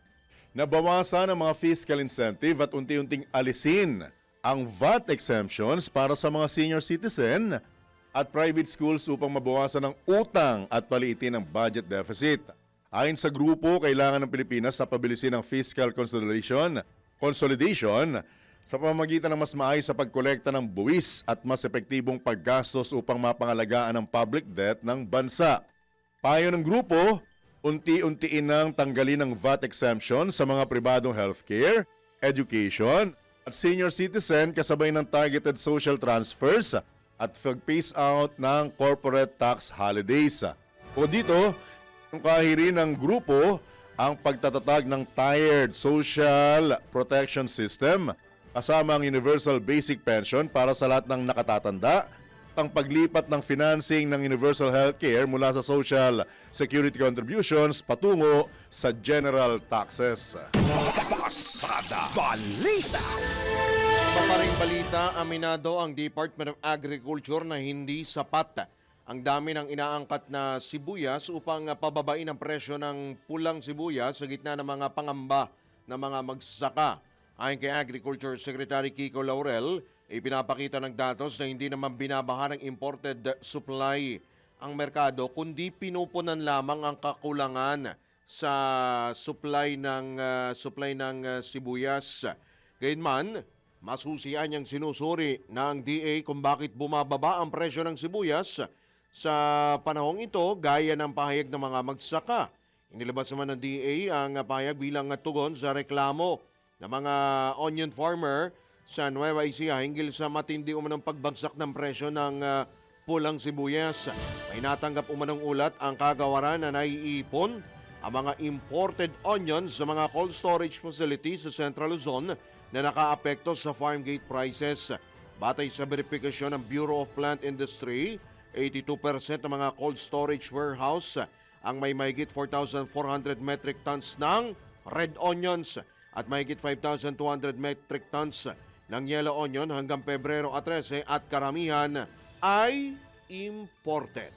na bawasan ang mga fiscal incentive at unti-unting alisin ang VAT exemptions para sa mga senior citizen at private schools upang mabawasan ang utang at paliitin ang budget deficit. Ayon sa grupo, kailangan ng Pilipinas sa pabilisin ng fiscal consolidation sa pamamagitan ng mas maayos sa pagkolekta ng buwis at mas epektibong paggastos upang mapangalagaan ang public debt ng bansa. Payo ng grupo, unti-untiin nang tanggalin ang VAT exemption sa mga pribadong healthcare, education at senior citizen kasabay ng targeted social transfers at pag-phase out ng corporate tax holidays. O dito, yung kahiri ng grupo ang pagtatatag ng tiered social protection system kasama ang universal basic pension para sa lahat ng nakatatanda, ang paglipat ng financing ng universal healthcare mula sa social security contributions patungo sa general taxes. Pasada Balita. Iba pa ring balita, aminado ang Department of Agriculture na hindi sapat ang dami ng inaangkat na sibuyas upang pababain ang presyo ng pulang sibuyas sa gitna ng mga pangamba ng mga magsasaka. Ayon kay Agriculture Secretary Kiko Laurel, ipinapakita ng datos na hindi naman binabaha ng imported supply ang merkado kundi pinupunan lamang ang kakulangan sa supply ng sibuyas. Gayunman, masusian niyang sinusuri ng DA kung bakit bumababa ang presyo ng sibuyas sa panahong ito gaya ng pahayag ng mga magsasaka. Inilabas naman ng DA ang pahayag bilang tugon sa reklamo ng mga onion farmer sa Nueva Ecija hinggil sa matindi umanong pagbagsak ng presyo ng pulang sibuyas. May natanggap umanong ulat ang kagawaran na naiipon ang mga imported onions sa mga cold storage facilities sa Central Luzon na nakaapekto sa farm gate prices. Batay sa verifikasyon ng Bureau of Plant Industry, 82% ng mga cold storage warehouse ang may mahigit 4,400 metric tons ng red onions at mahigit 5,200 metric tons ng yellow onion hanggang Pebrero 13 at karamihan ay imported.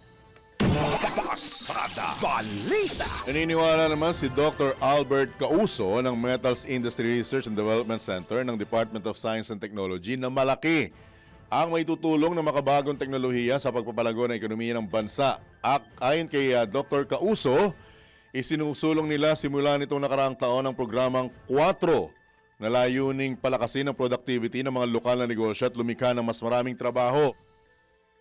Pasada Balita. Naniniwala naman si Dr. Albert Causo ng Metals Industry Research and Development Center ng Department of Science and Technology na malaki ang may tutulong na makabagong teknolohiya sa pagpapalago ng ekonomiya ng bansa. Ayon kay Dr. Causo, isinusulong nila simula nitong nakaraang taon ang programang 4 na layuning palakasin ang productivity ng mga lokal na negosyo at lumikha ng mas maraming trabaho.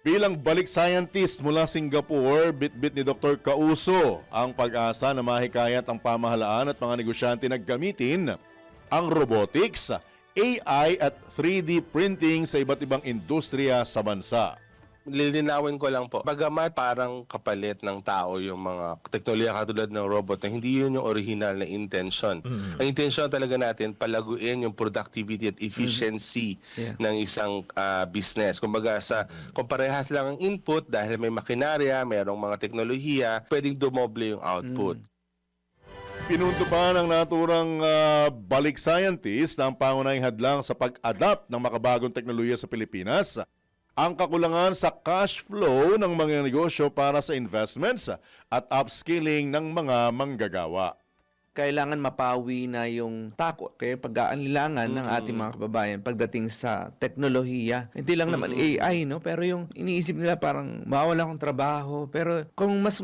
Bilang balik scientist mula Singapore, bitbit ni Dr. Causo ang pag-asa na mahikayat ang pamahalaan at mga negosyante na gamitin ang robotics, AI at 3D printing sa iba't ibang industriya sa bansa. Lilinawin ko lang po, bagamat parang kapalit ng tao yung mga teknolohiya katulad ng robot, na hindi yun yung original na intention. Ang intention talaga natin, palaguin yung productivity at efficiency ng isang business. Kumbaga, kung parehas lang ang input, dahil may makinarya, mayroong mga teknolohiya, pwedeng dumoble yung output. Pinunto pa ng naturang balik scientist na ang pangunahing hadlang sa pag-adapt ng makabagong teknolohiya sa Pilipinas ang kakulangan sa cash flow ng mga negosyo para sa investments at upskilling ng mga manggagawa. Kailangan mapawi na yung takot, kaya pag-aalilangan ng ating mga kababayan pagdating sa teknolohiya. Hindi lang naman AI, no? Pero yung iniisip nila parang mawala akong trabaho. Pero kung mas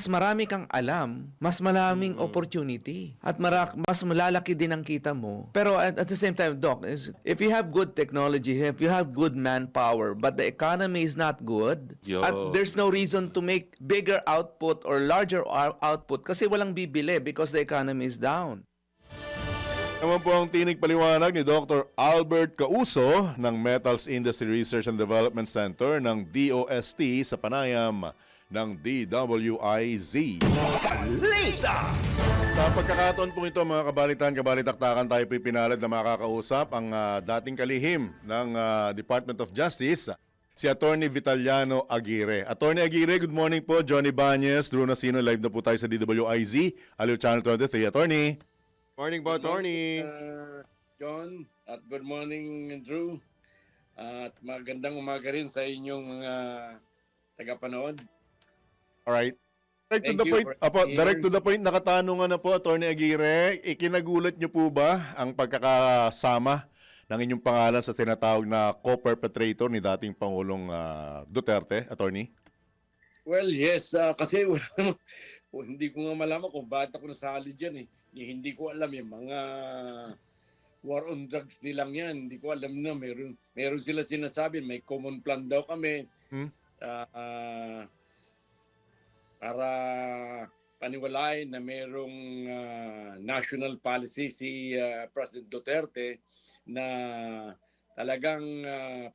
marami kang alam, mas maraming opportunity. At mas malalaki din ang kita mo. Pero at the same time, Doc, if you have good technology, if you have good manpower, but the economy is not good, at there's no reason to make bigger output or larger output kasi walang bibili because the economy is down. Naman po ang tinig paliwanag ni Dr. Albert Causo ng Metals Industry Research and Development Center ng DOST sa panayam ng DWIZ. Balita. Sa pagkakataon po ito mga kabalitan-kabalitaktakan, tayo po pinalad na makakausap ang dating kalihim ng Department of Justice, si Attorney Vitaliano Aguirre. Attorney Aguirre, good morning po. Johnny Banyes, Drew Nasino, live na po tayo sa DWIZ, Aliw Channel 23. Attorney. Morning po, attorney. John, at good morning, Drew. At magandang umaga rin sa inyong mga tagapanood. Alright. Direct to Thank the you point. for Apo, being direct here. to the point. Nakatanungan na po, Attorney Aguirre. Ikinagulat niyo po ba ang pagkakasama ng inyong pangalan sa tinatawag na co-perpetrator ni dating Pangulong Duterte, Attorney? Well, yes, kasi hindi ko nga malaman kung bakit ako nasali dyan eh. Hindi ko alam yung mga war on drugs nilang yan. Hindi ko alam na meron sila sinasabi, may common plan daw kami. Para paniwalain na merong national policy si President Duterte na talagang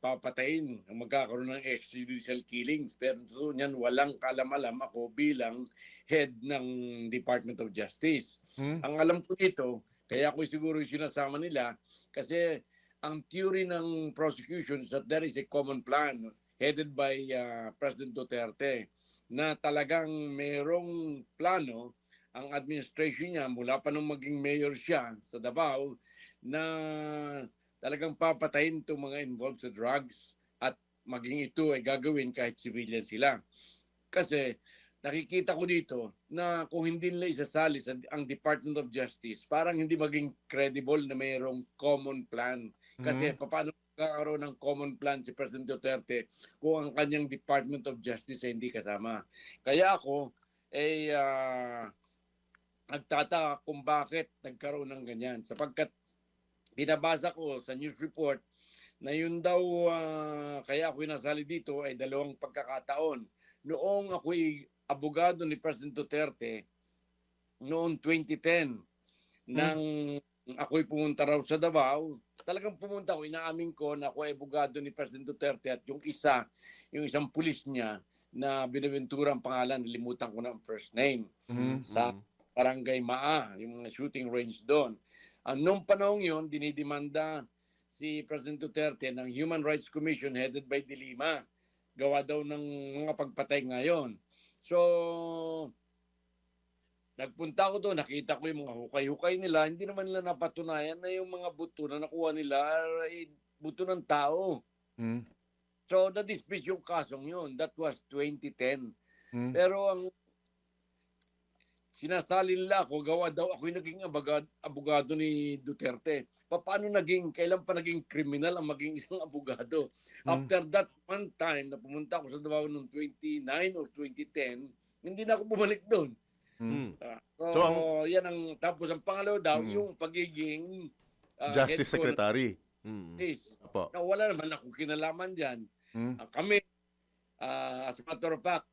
papatayin ang magkakaroon ng extrajudicial killings. Pero so niyan walang kalam-alam ako bilang head ng Department of Justice. Ang alam ko dito, kaya ako siguro yung sinasama nila, kasi ang theory ng prosecution is that there is a common plan headed by President Duterte na talagang merong plano ang administration niya mula pa nung maging mayor siya sa Davao na talagang papatayin itong mga involved sa drugs at maging ito ay gagawin kahit civilian sila. Kasi nakikita ko dito na kung hindi nila isasali sa ang Department of Justice, parang hindi maging credible na mayroong common plan. Kasi paano magkakaroon ng common plan si President Duterte kung ang kanyang Department of Justice ay hindi kasama. Kaya ako ay nagtataka kung bakit nagkaroon ng ganyan. Sapagkat binabasa ko sa news report na yun daw kaya ako nasali dito ay 2 pagkakataon. Noong ako'y abogado ni President Duterte noong 2010 nang ako'y pumunta raw sa Davao, talagang pumunta ako, inaamin ko na ako ay abogado ni President Duterte at yung isang pulis niya na Binaventura ang pangalan, nalimutan ko na ang first name, sa Barangay Maa, yung mga shooting range doon. Noong panahon yun, dinidemanda si President Duterte ng Human Rights Commission headed by De Lima. Gawa daw ng mga pagpatay ngayon. So, nagpunta ako doon, nakita ko yung mga hukay-hukay nila. Hindi naman nila napatunayan na yung mga buto na nakuha nila ay buto ng tao. So, na-dismiss yung kasong yun. That was 2010. Pero ang sinasali nila ako, gawa daw ako yung naging abogado ni Duterte. Kailan pa naging kriminal ang maging isang abogado? After that one time na pumunta ako sa Davao noong 29 or 2010, hindi na ako bumalik doon. Yan ang, tapos ang pangalawa daw, yung pagiging Justice Secretary. Na wala naman ako kinalaman dyan. Kami, as a matter of fact,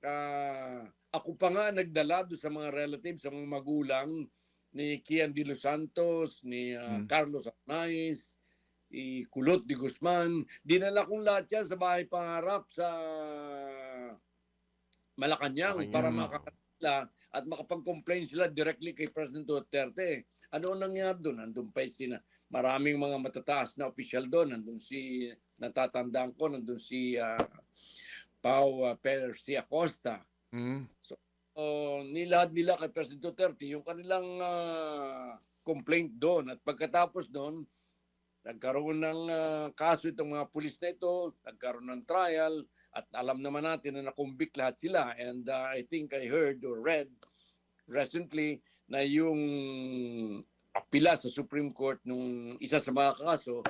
ako pa nga nagdala doon sa mga relatives, sa mga magulang ni Kian de los Santos, ni Carlos Arnaiz, ni Kulot de Guzman. Dinala kong lahat yan sa bahay pangarap sa Malacanang para makakatila at makapag-complain sila directly kay President Duterte. Ano ang nangyari doon? Nandun pa maraming mga matataas na opisyal doon. Natatandaan ko, nandun si Pau Percy Acosta. So, nilahad nila kay President Duterte yung kanilang complaint doon. At pagkatapos doon, nagkaroon ng kaso itong mga pulis na ito, nagkaroon ng trial, at alam naman natin na nakumbik lahat sila. And I think I heard or read recently na yung apila sa Supreme Court nung isa sa mga kaso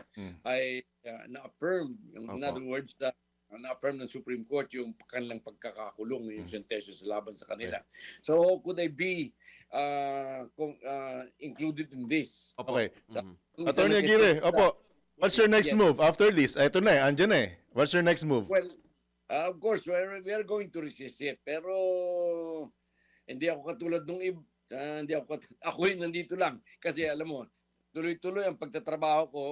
ay na-affirm. In other words, na-affirm ng Supreme Court yung kanilang pagkakakulong, yung sentensya sa laban sa kanila. So, could I be included in this? Okay. Attorney Aguirre, what's your next move after this? Ito na andyan na What's your next move? Well, of course, we are going to resist it. Pero, hindi ako katulad nung ako nandito lang. Kasi alam mo, tuloy-tuloy ang pagtatrabaho ko,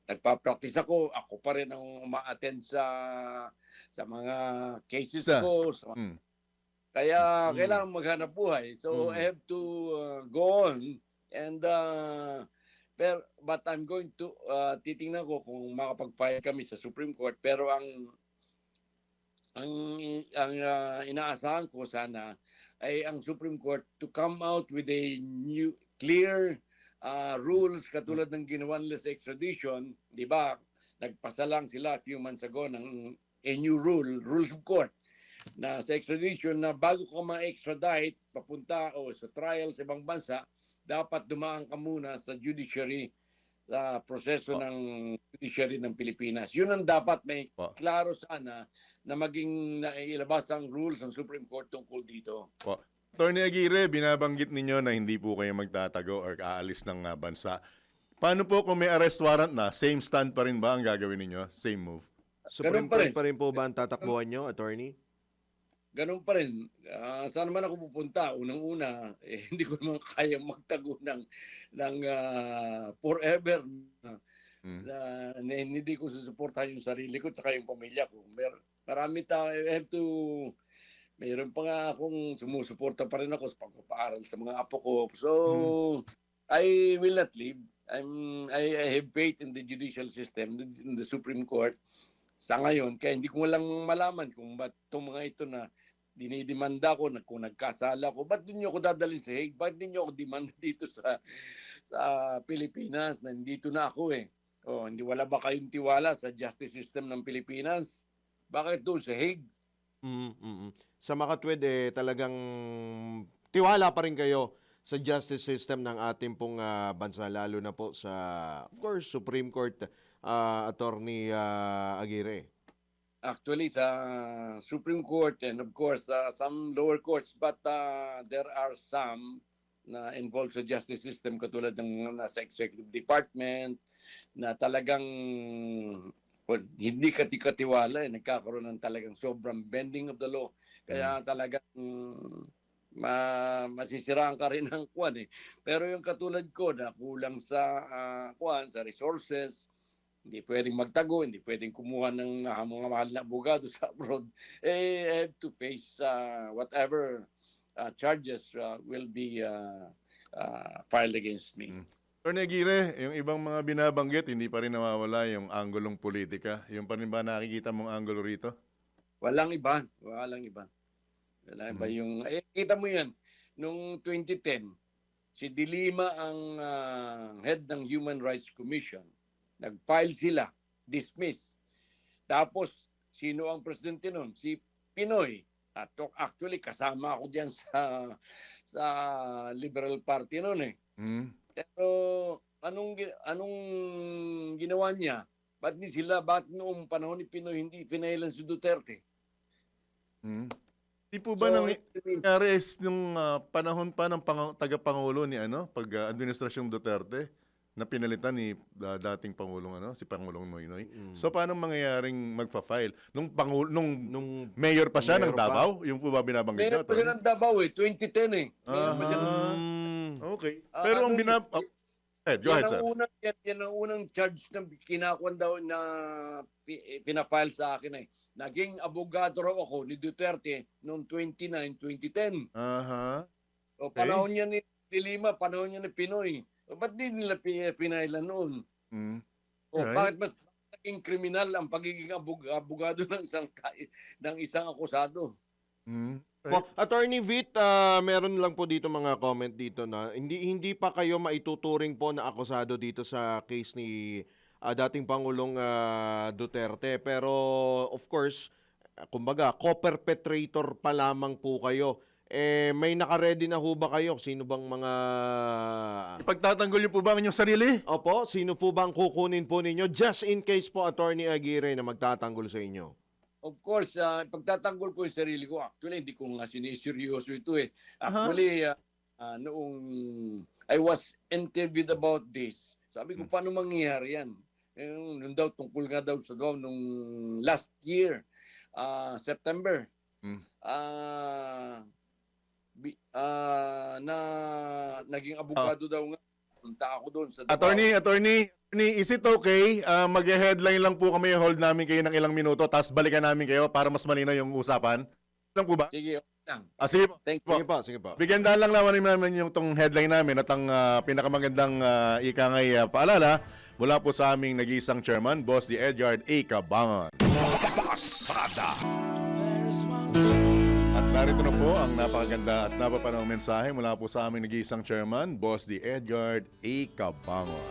nagpa-practice ako pa rin ang uma-attend sa mga cases ko. Kaya kailangan maghanap buhay. So I have to go on and but I'm going to titingnan ko kung makapag-file kami sa Supreme Court, pero ang inaasahan ko sana ay ang Supreme Court to come out with a new clear rules katulad ng ginawa nila sa extradition, di ba? Nagpasa lang sila a few months ago ng a new rules of court na sa extradition na bago ka ma-extradite papunta o sa trial sa ibang bansa, dapat dumaan ka muna sa judiciary proseso ng judiciary ng Pilipinas. Yun ang dapat may klaro sana na maging nailabas ang rules ng Supreme Court tungkol dito. Attorney Aguirre, binabanggit ninyo na hindi po kayo magtatago or aalis ng bansa. Paano po kung may arrest warrant na, same stand pa rin ba ang gagawin ninyo? Same move? Supreme Court pa rin po ba ang tatakbuhan nyo, attorney? Ganun pa rin. Saan man ako pupunta, unang-una, hindi ko naman kaya magtago ng forever. Hindi ko susuportahan yung sarili ko at yung pamilya ko. Marami tao, mayroon pa nga akong sumusuporta pa rin ako sa pagpapaaral sa mga apo ko. So, I will not leave. I have faith in the judicial system, in the Supreme Court sa ngayon. Kaya hindi ko lang malaman kung ba't itong mga ito na dinidemanda ko, kung nagkasala ko, ba't din nyo ako dadalhin sa Hague? Ba't din nyo ako demanda dito sa Pilipinas? Nandito na ako eh. Hindi wala ba kayong tiwala sa justice system ng Pilipinas? Bakit doon sa Hague? Sa Makatwid, talagang tiwala pa rin kayo sa justice system ng ating pong bansa, lalo na po sa, of course, Supreme Court, Attorney Aguirre. Actually, sa Supreme Court and of course some lower courts, but there are some na involved sa justice system katulad ng nasa executive department na talagang hindi katiwala, nagkakaroon ng talagang sobrang bending of the law. Kaya talagang masisiraan ka rin ng kwan eh. Pero yung katulad ko na kulang sa sa resources, hindi pwedeng magtago, hindi pwedeng kumuha ng mga mahal na abogado sa abroad, I have to face whatever charges will be filed against me. Attorney Aguirre, yung ibang mga binabanggit, hindi pa rin nawawala yung anggulong politika. Yung pa rin ba nakikita mong anggulo rito? Walang iba. Walang iba. Yung, kita mo yan, noong 2010, si De Lima ang head ng Human Rights Commission. Nag-file sila, dismiss. Tapos, sino ang presidente nun? Si Pinoy. Actually, kasama ako diyan sa Liberal Party nun eh. Pero anong ginawa niya? Ba't noong panahon ni Pinoy hindi pinailan si Duterte? Di po ba nangyari nung panahon pa ng tagapangulo ni pag-administrasyong Duterte? Na pinalitan ni dating Pangulong si Pangulong Noynoy. So paano mangyayaring magfa-file nung mayor pa siya ng Davao? Yung po ba binabanggit niyo? Mayor pa siya ng Davao 2010 eh. Okay. Pero ang go ahead, sir. Yan ang unang charge na kinakuan daw na pina-file sa akin eh. Naging abogado raw ako ni Duterte noong 2010. O panahon niya ni De Lima, panahon niya ni Pinoy. Ba't di nila pinailan noon? Bakit mas naging kriminal ang pagiging abogado ng isang akusado? Attorney Vit, meron lang po dito mga comment dito na hindi pa kayo maituturing po na akusado dito sa case ni dating Pangulong Duterte. Pero of course, kumbaga, co-perpetrator pa lamang po kayo. May naka-ready na ho ba kayo? Sino bang mga... Pagtatanggol niyo po ba ang inyong sarili? Opo, sino po bang kukunin po ninyo? Just in case po, Attorney Aguirre, na magtatanggol sa inyo. Of course, pagtatanggol ko yung sarili ko, actually, hindi ko nga siniseryoso ito eh. Actually, noong I was interviewed about this, sabi ko, paano mangyayari yan? Nung daw, tungkol nga daw sa nung last year, September. Na naging abogado daw nga. Punta ako doon sa Davao. Attorney, is it okay? Mag-headline lang po kami, hold namin kayo ng ilang minuto, tapos balikan namin kayo para mas malinaw yung usapan. Lang po ba? Sige, okay lang. Sige po. Sige po. Bigyan daan lang namin yung tong headline namin at ang pinakamagandang ikangay paalala mula po sa aming nag-iisang chairman, Boss D. Edgard A. Cabangon. Pasada. Narito na po ang napakaganda at napapanahong mensahe mula po sa aming nag-iisang chairman, Boss D. Edgard A. Cabangon.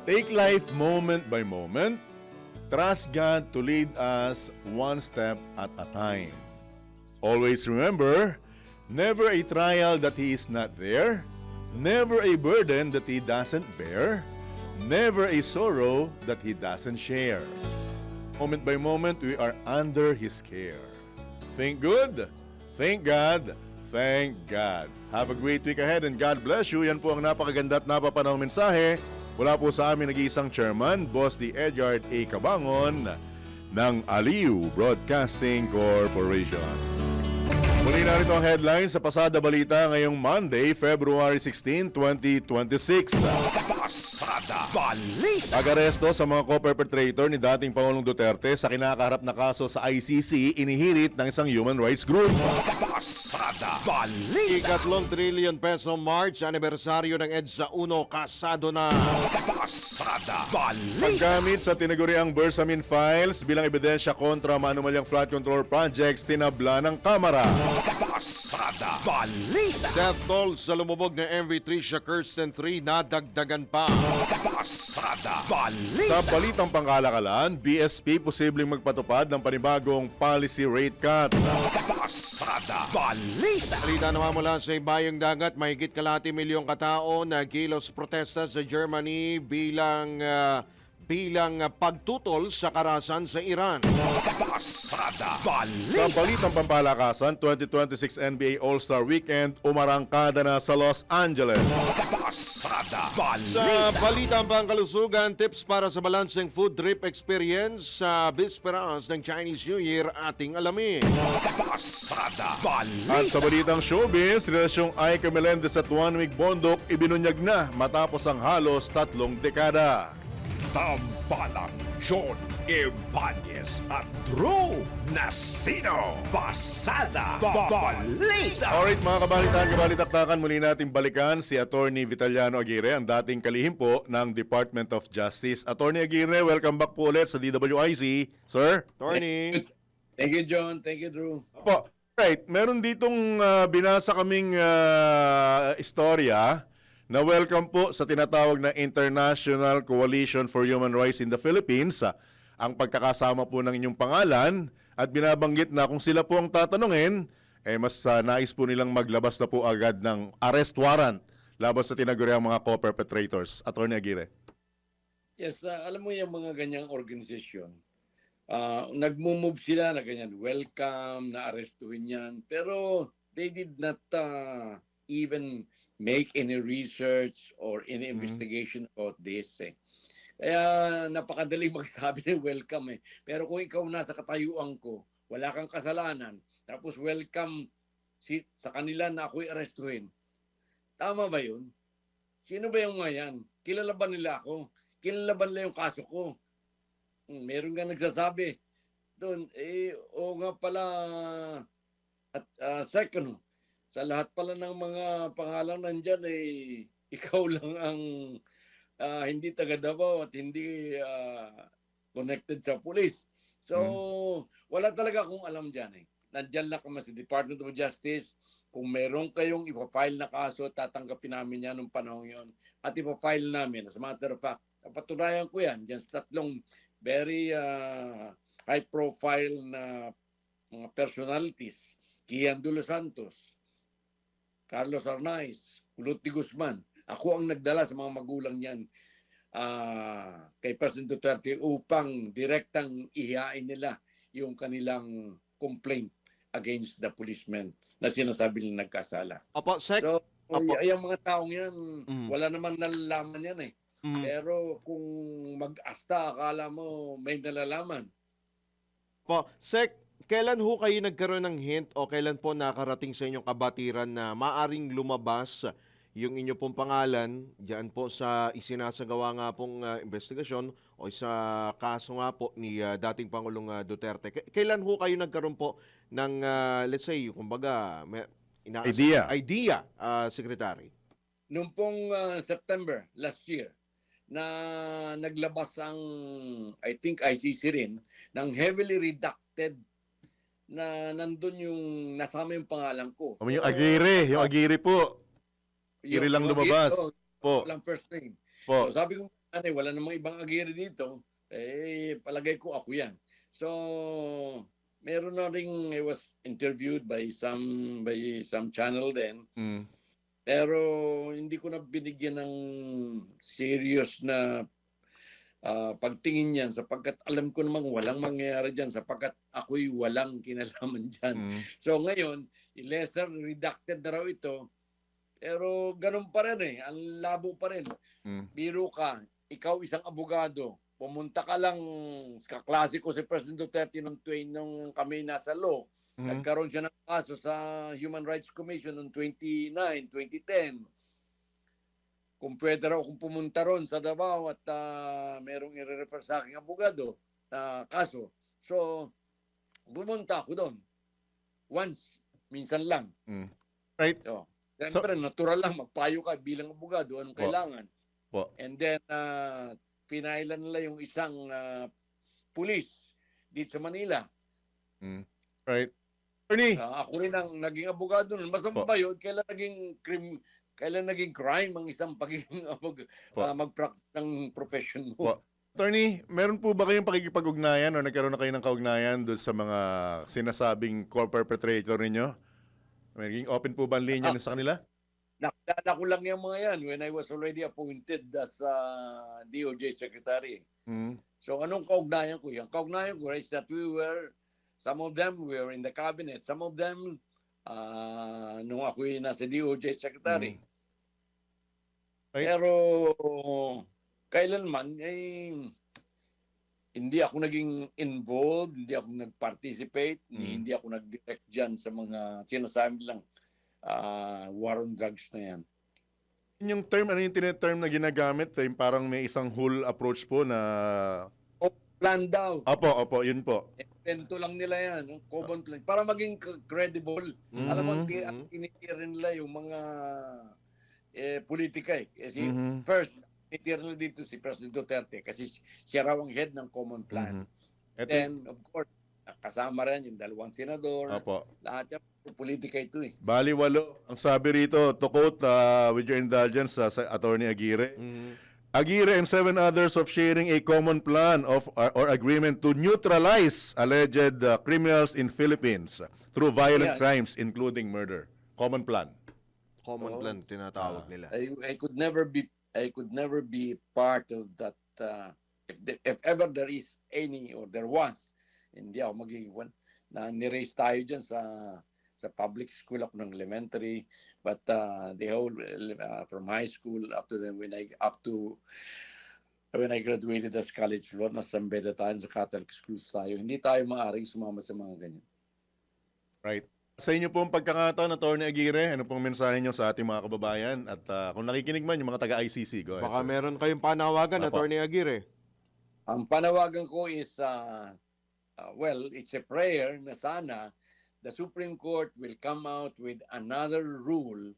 Take life moment by moment. Trust God to lead us one step at a time. Always remember, never a trial that He is not there, never a burden that He doesn't bear, never a sorrow that He doesn't share. Moment by moment, we are under His care. Think good, thank God, thank God. Have a great week ahead and God bless you. Yan po ang napakaganda at napapanahong mensahe mula po sa aming nag-iisang chairman, Boss D. Edgard A. Cabangon ng Aliw Broadcasting Corporation. Muli narito ang headlines sa Pasada Balita ngayong Monday, February 16, 2026. Pasada Balita. Pag-aresto sa mga co-perpetrator ni dating Pangulong Duterte sa kinakaharap na kaso sa ICC, inihirit ng isang human rights group. Pasada Balita. Ikatlong trillion peso March anibersaryo ng EDSA 1 kasado na. Pasada Balita. Paggamit sa tinaguriang Bersamin files bilang ebidensya kontra maanumalyang flood control projects, tinabla ng Kamara. Pasada Balita. Death toll sa lumubog na MV Tricia Kirsten 3 nadagdagan pa. Pasada Balita. Sa balitang pangkalakalan, BSP posibleng magpatupad ng panibagong policy rate cut. Pasada Balita. Balita naman mula sa ibayong dagat, mahigit kalahati milyong katao na kilos protesta sa Germany bilang pagtutol sa karahasan sa Iran. Pasada Sa Balita. balitang pampalakasan, 2026 NBA All-Star Weekend umarangkada na sa Los Angeles. Pasada Sa Balita. balitang pangkalusugan, tips para sa balancing food trip experience sa bisperas ng Chinese New Year ating alamin. Pasada At Balita. sa balitang showbiz, relasyong Aika Melendez at Juan Mig Bondok ibinunyag na matapos ang halos 3 dekada. Tambalang John Ibanez at Drew Nasino. Pasada Balita. Alright mga kabalitaan, muli natin balikan si Attorney Vitaliano Aguirre, ang dating kalihim po ng Department of Justice. Attorney Aguirre, welcome back po ulit sa DWIC. Sir? Attorney. Thank you, John. Thank you, Drew. Opo. Right, meron ditong binasa kaming istorya na welcome po sa tinatawag na International Coalition for Human Rights in the Philippines. Ang pagkakasama po ng inyong pangalan at binabanggit na kung sila po ang tatanungin, mas nais po nilang maglabas na po agad ng arrest warrant laban sa tinaguriang mga co-perpetrators. Attorney Aguirre. Yes, alam mo yung mga ganyang organisasyon, nagmo-move sila na ganyan, welcome, na-arrestuhin yan, pero they did not even make any research or any investigation about this. Kaya napakadali magsabi ng welcome eh. Pero kung ikaw nasa katayuan ko, wala kang kasalanan, tapos welcome sa kanila na ako'y arestuhin. Tama ba yun? Sino ba yung mga yan? Kilala ba nila ako? Kilala ba nila yung kaso ko? Meron nga nagsasabi doon, oo nga pala, at second, sa lahat pala ng mga pangalan nandyan, ikaw lang ang hindi taga Davao at hindi connected sa police. So, wala talaga akong alam dyan. Nandyan lang kami sa Department of Justice. Kung meron kayong ipafile na kaso, tatanggapin namin yan nung panahon yon at ipafile namin. As a matter of fact, napatunayan ko yan dyan sa 3 very high-profile na mga personalities. Kian Dulo Santos, Carlos Arnaiz, Uluti Guzman. Ako ang nagdala sa mga magulang niyan kay President Duterte upang direktang ihihain nila yung kanilang complaint against the policemen na sinasabi nila nagkasala. Opo, Sec. So, Opo. yung mga taong yan, wala namang nalalaman yan eh. Pero kung mag-asta, akala mo may nalalaman. Po, Sec, kailan ho kayo nagkaroon ng hint o kailan po nakarating sa inyong kabatiran na maaring lumabas yung inyo pong pangalan diyan po sa isinasagawa nga pong investigasyon o sa kaso nga po ni dating Pangulong Duterte? Kailan ho kayo nagkaroon po ng, let's say, kumbaga, idea, Secretary? Noong pong September last year, na naglabas ang, I think, ICC rin, ng heavily redacted na nandun yung nasama yung pangalan ko. Yung Aguirre po. Aguirre lang lumabas. Po. Walang first name. Po. So, sabi ko, wala namang ibang Aguirre dito. Palagay ko ako yan. So, meron na ring, I was interviewed by some channel then. Pero hindi ko na binigyan ng serious na pagtingin yan sapagkat alam ko namang walang mangyayari dyan sapagkat ako'y walang kinalaman dyan. So ngayon, lesser redacted na raw ito, pero ganun pa rin ang labo pa rin. Biro ka, ikaw isang abogado, pumunta ka lang, kaklase ko si President Duterte nung kami nasa law, nagkaroon siya ng kaso sa Human Rights Commission noong 2010. Kung pwede raw akong pumunta ron sa Davao at merong i-refer sa aking abogado na kaso. So, pumunta ako doon. Once, minsan lang. Right. So, siyempre, natural lang, magpayo ka bilang abogado, anong kailangan. And then, pinailan nila yung isang pulis dito sa Manila. Right. Attorney. Ako rin ang naging abogado nun. Basta mabayod, kailan naging crime ang isang pagiging mag-practice ng profession mo. Attorney, meron po ba kayong pakikipag-ugnayan o nagkaroon na kayo ng kaugnayan doon sa mga sinasabing co-perpetrator ninyo? Magiging open po ba ang linya sa kanila? Nakilala ko lang yung mga yan when I was already appointed as DOJ Secretary. So anong kaugnayan ko? Yung kaugnayan ko is that some of them were in the cabinet, some of them nung ako'y nasa DOJ Secretary. Right. Pero kailanman hindi ako naging involved, hindi ako nag-participate, hindi ako nag-direct dyan sa mga sinasabi lang war on drugs na yan. Yung term, ano yung tineterm na ginagamit? Yung parang may isang whole approach po na... Plan daw. Opo, yun po. Invento lang nila yan, common plan. Para maging credible. Alam mo, tinitira nila yung mga politika Kasi first, tinitira nila dito si President Duterte kasi siya raw ang head ng common plan. Then, of course, kasama rin yung dalawang senador. Lahat yung politika ito Bali, 8. Ang sabi rito, to quote with your indulgence sa Attorney Aguirre, Aguirre and 7 others of sharing a common plan or agreement to neutralize alleged criminals in Philippines through violent crimes including murder. Common plan. Common plan tinatawag nila. I could never be part of that. If ever there is any or there was, hindi ako magiging one na ni-raise tayo dyan sa public school ako ng elementary, but the whole from high school up to when I graduated as college law, nasa embeded tayo sa Catholic schools tayo. Hindi tayo maaaring sumama sa mga ganyan. Right. Sa inyo pong pagkakataon, Attorney Aguirre, ano pong mensahe nyo sa ating mga kababayan? At kung nakikinig man yung mga taga-ICC, go ahead. Baka sir. meron kayong panawagan, Attorney Aguirre. Ang panawagan ko is, it's a prayer na sana the Supreme Court will come out with another rule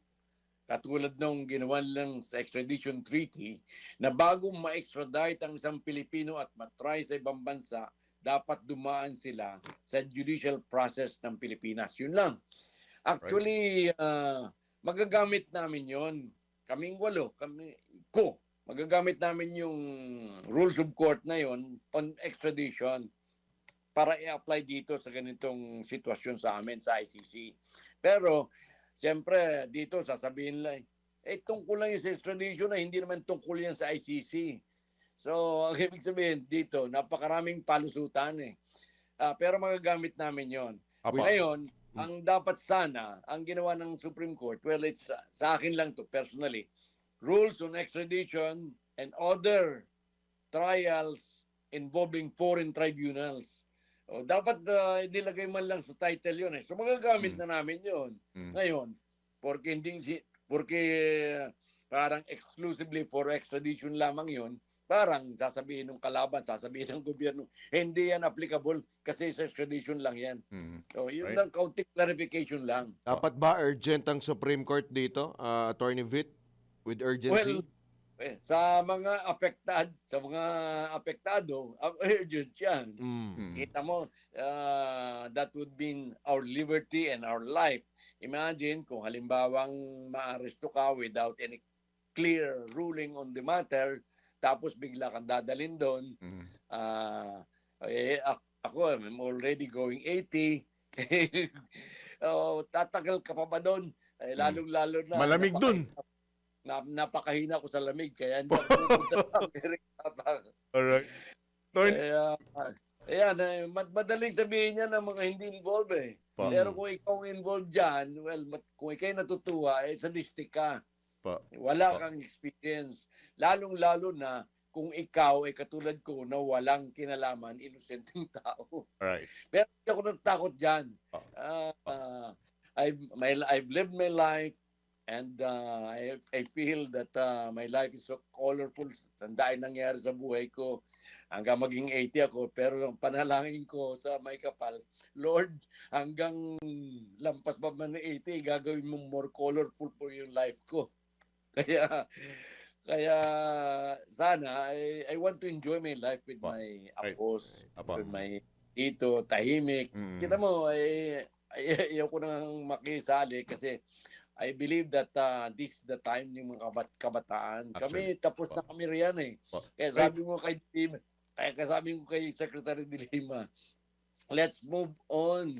katulad nung ginawa lang sa extradition treaty na bago ma-extradite ang isang Pilipino at matry sa ibang bansa, dapat dumaan sila sa judicial process ng Pilipinas. Yun lang. Actually, magagamit namin yon. Kaming 8, magagamit namin yung rules of court na yon on extradition para i-apply dito sa ganitong sitwasyon sa amin sa ICC. Pero, siyempre, dito sasabihin lang, tungkol lang yung sa extradition na hindi naman tungkol yan sa ICC. So, ang ibig sabihin dito, napakaraming palusutan pero magagamit namin yon. Ngayon, ang dapat sana, ang ginawa ng Supreme Court, well, it's sa akin lang to personally, rules on extradition and other trials involving foreign tribunals. Dapat nilagay man lang sa title yun. So magagamit na namin yun. Ngayon, porque parang exclusively for extradition lamang yun, parang sasabihin ng kalaban, sasabihin ng gobyerno, hindi yan applicable kasi sa extradition lang yan. So yun lang, kaunting clarification lang. Dapat ba urgent ang Supreme Court dito, Attorney Vitt, with urgency? sa mga apektado, ang urgent yan. Kita mo, that would mean our liberty and our life. Imagine kung halimbawang maaresto ka without any clear ruling on the matter, tapos bigla kang dadalhin doon. Ako, I'm already going 80. Tatagal ka pa ba doon? Lalong-lalo na. Malamig doon. Napakahina ko sa lamig, kaya hindi ako pupunta sa Amerika. Alright. Ayan, madaling sabihin niya ng mga hindi involved eh. Pero kung ikaw involved dyan, well, kung ikaw natutuwa, sadistic ka. Wala kang experience. Lalong-lalo na kung ikaw ay katulad ko na walang kinalaman, inosenteng tao. Alright. Pero hindi ako natakot dyan. I've lived my life and I feel that my life is so colorful. Tandaan nangyari sa buhay ko hanggang maging 80 ako. Pero ang panalangin ko sa may kapal, Lord, hanggang lampas pa man ng 80, gagawin mo more colorful po yung life ko. Kaya sana, I want to enjoy my life with my apos, with my tito, tahimik. Kita mo, ayaw ko nang makisali kasi I believe that this is the time ng mga kabataan. Kami, tapos na kami riyan eh. Kaya sabi mo kay Secretary De Lima, let's move on.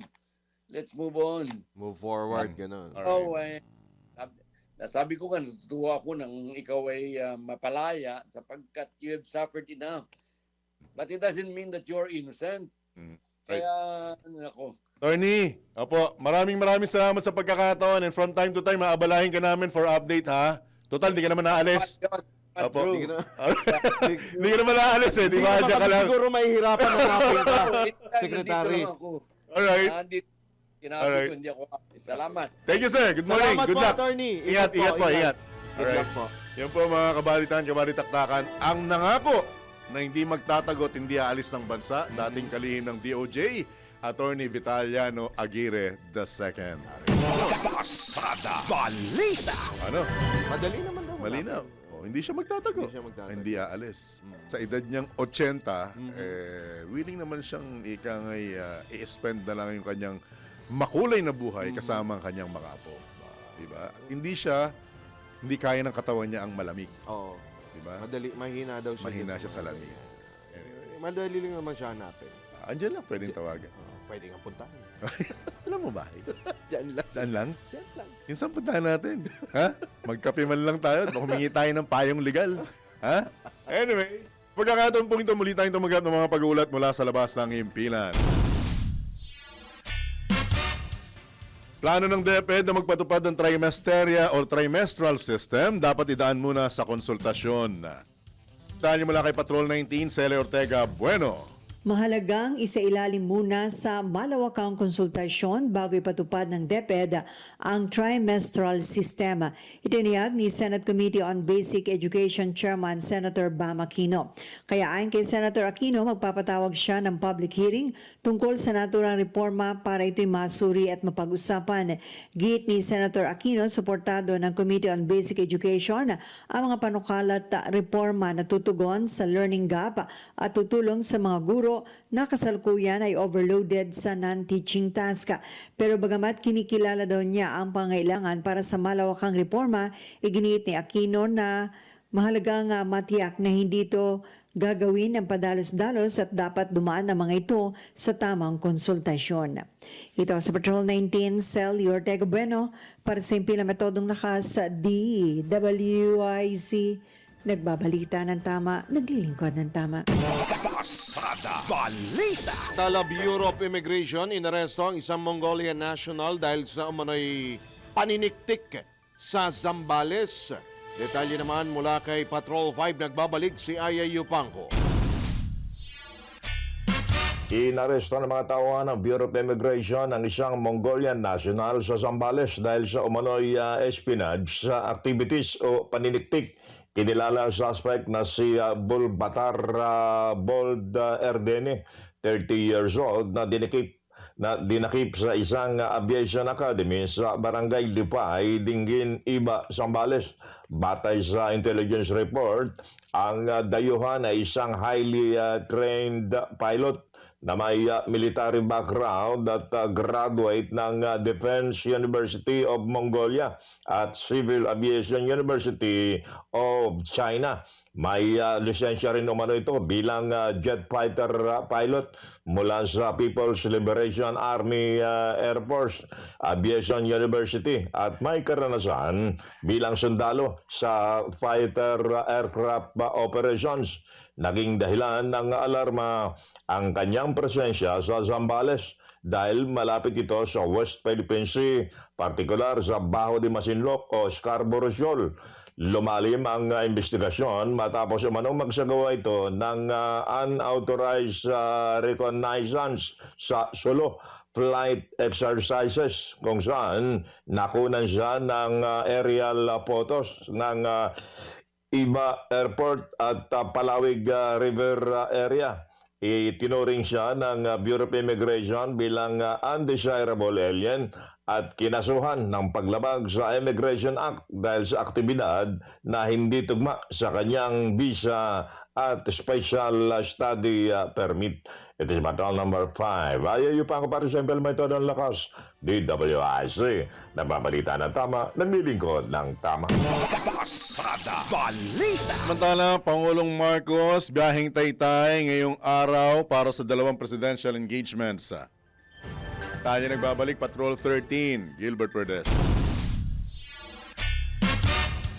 Let's move on. Move forward, gano'n. Sabi ko nga, natutuwa ako nang ikaw ay mapalaya sapagkat you have suffered enough. But it doesn't mean that you're innocent. Kaya, ako. Attorney, maraming salamat sa pagkakataon and from time to time, maabalahin ka namin for update ha. Total, di ka naman naalis. Hindi ka naman naalis eh. Di ba? Diyan ka lang. Siguro mahihirapan na napin ka, Secretary. Alright. Alright. Hindi ako. Salamat. Thank you, sir. Good morning. Salamat Good po, luck. Attorney. Ingat po. Good Alright. luck po. Yan po mga kabalitan, kabalitaktakan. Ang nangako na hindi magtatagot, hindi aalis ng bansa, dating kalihim ng DOJ, Attorney Vitaliano Aguirre II. Pasada Balita. Ano? Madali naman daw. Malinaw. Hindi siya magtatago. Hindi aalis. Sa edad niyang 80, willing naman siyang i-spend na lang yung kanyang makulay na buhay kasama ang kanyang mga apo. Diba? Hindi kaya ng katawan niya ang malamig. Oo. Diba? Mahina daw siya. Mahina siya sa lamig. Madali lang naman siya hanapin. Andiyan lang, pwedeng tawagan. Pwede nga puntahan. Alam mo ba? Diyan lang. Saan lang? Diyan lang. Yung saan puntahan natin? Ha? Magkape man lang tayo at humingi tayo ng payong legal. Ha? Anyway, pagkakataon po ito, muli tayong tumagat ng mga pag-uulat mula sa labas ng himpilan. Plano ng DepEd na magpatupad ng trimesteria o trimestral system dapat idaan muna sa konsultasyon. Dahil mula kay Patrol 19, Cele Ortega Bueno. Mahalagang isailalim muna sa malawakang konsultasyon bago ipatupad ng DepEd ang trimestral sistema. Itiniyag ni Senate Committee on Basic Education Chairman Senator Bam Aquino. Kaya ayon kay Senator Aquino, magpapatawag siya ng public hearing tungkol sa naturang reforma para ito'y masuri at mapag-usapan. Giit ni Senator Aquino, suportado ng Committee on Basic Education ang mga panukalat reforma na tutugon sa learning gap at tutulong sa mga guro na kasalukuyan ay overloaded sa non-teaching task. Pero bagamat kinikilala daw niya ang pangailangan para sa malawakang reforma, iginiit ni Aquino na mahalagang matiyak na hindi ito gagawin ng padalos-dalos at dapat dumaan ang mga ito sa tamang konsultasyon. Ito sa Patrol 19, Cele Ortega Bueno para sa Impila Metodong Lakas DWIC. Nagbabalita ng tama, naglilingkod ng tama. Pasada Balita. Tala Bureau of Immigration, inaresto ang isang Mongolian national dahil sa umano'y paniniktik sa Zambales. Detalye naman mula kay Patrol 5, nagbabalik si Aya Yupango. Inaresto ng mga tauhan ng Bureau of Immigration ang isang Mongolian national sa Zambales dahil sa umano'y espionage sa activities o paniniktik. Kinilala ang suspect na si Bulbatar Bold Erdene, 30 years old, na dinikip na dinakip sa isang aviation academy sa Barangay Lipay, Dinggin, Iba, Zambales. Batay sa intelligence report, ang dayuhan ay isang highly trained pilot na may military background at graduate ng Defense University of Mongolia at Civil Aviation University of China. May lisensya rin umano ito bilang jet fighter pilot mula sa People's Liberation Army Air Force Aviation University at may karanasan bilang sundalo sa fighter aircraft operations. Naging dahilan ng alarma ang kanyang presensya sa Zambales dahil malapit ito sa West Philippine Sea, partikular sa Bajo de Masinloc o Scarborough Shoal. Lumalim ang investigasyon matapos umanong magsagawa ito ng unauthorized reconnaissance sa Sulu flight exercises kung saan nakunan siya ng aerial photos ng Iba Airport at Palawig River area. Itinuring siya ng Bureau of Immigration bilang undesirable alien at kinasuhan ng paglabag sa Immigration Act dahil sa aktibidad na hindi tugma sa kanyang visa at special study permit. It is battle number 5. Ayaw pa ako para sa may todo ng lakas. DWIC. Nababalita ng tama, naglilingkod ng tama. Pasada Balita. Samantala, Pangulong Marcos biyaheng Taytay ngayong araw para sa 2 presidential engagements. Tayo nagbabalik Patrol 13, Gilbert Perdes.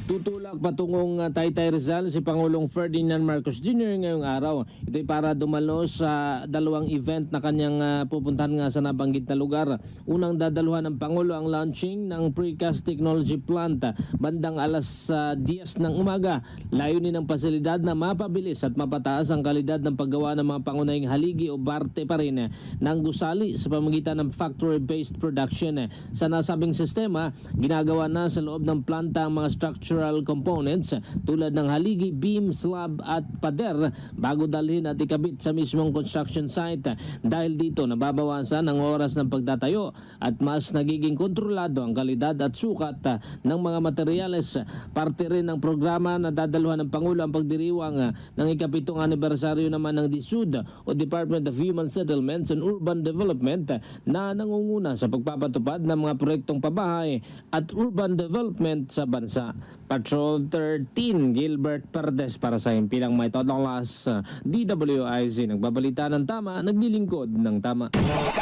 Tutulak patungong Taytay Rizal si Pangulong Ferdinand Marcos Jr. ngayong araw. Ito'y para dumalo sa 2 event na kanyang pupuntahan nga sa nabanggit na lugar. Unang dadaluhan ng Pangulo ang launching ng Precast Technology Plant bandang alas 10 ng umaga. Layunin ng pasilidad na mapabilis at mapataas ang kalidad ng paggawa ng mga pangunahing haligi o barte pa rin ng gusali sa pamagitan ng factory-based production. Sa nasabing sistema, ginagawa na sa loob ng planta ang mga structural components tulad ng haligi, beam, slab at pader bago dalhin at ikabit sa mismong construction site. Dahil dito nababawasan ang oras ng pagtatayo at mas nagiging kontrolado ang kalidad at sukat ng mga materyales. Parte rin ng programa na dadaluhan ng Pangulo ang pagdiriwang ng ika-7th anibersaryo naman ng DSUD o Department of Human Settlements and Urban Development na nangunguna sa pagpapatupad ng mga proyektong pabahay at urban development sa bansa. Patrol 13, Gilbert Perdes para sa impilang may todong las. DWIZ, nagbabalita ng tama, naglilingkod ng tama.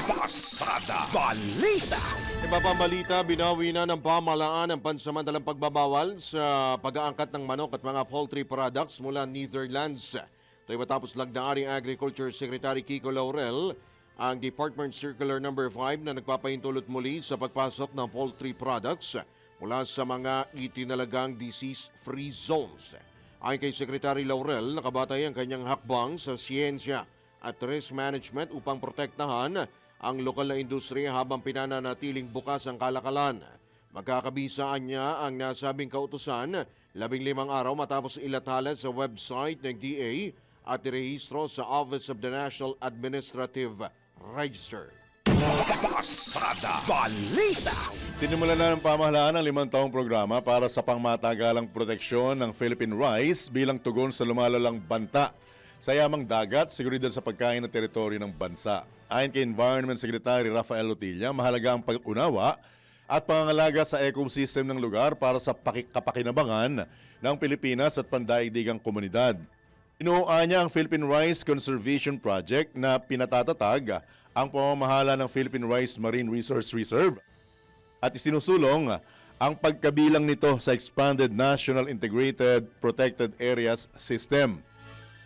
Pasada Balita. Ibababalita, binawi na ng pamahalaan ang pansamantalang pagbabawal sa pag-aangkat ng manok at mga poultry products mula Netherlands. Ito'y matapos lagdaaring Agriculture Secretary Kiko Laurel ang Department Circular No. 5 na nagpapahintulot muli sa pagpasok ng poultry products mula sa mga itinalagang disease-free zones. Ayon kay Secretary Laurel, nakabatay ang kanyang hakbang sa siyensya at risk management upang protektahan ang lokal na industriya habang pinananatiling bukas ang kalakalan. Magkakabisaan niya ang nasabing kautusan 15 araw matapos ilathala sa website ng DA at irehistro sa Office of the National Administrative Register. Pasada Balita. Sinimulan na ng pamahalaan ang 5 taong programa para sa pangmatagalang proteksyon ng Philippine rice bilang tugon sa lumalalang banta sa yamang dagat, seguridad sa pagkain ng teritoryo ng bansa. Ayon kay Environment Secretary Rafael Lotilla, mahalaga ang pag-unawa at pangangalaga sa ecosystem ng lugar para sa kapakinabangan ng Pilipinas at pandaigdigang komunidad. Inuuan niya ang Philippine Rice Conservation Project na pinatatatag ang pamamahala ng Philippine Rice Marine Resource Reserve at isinusulong ang pagkabilang nito sa Expanded National Integrated Protected Areas System.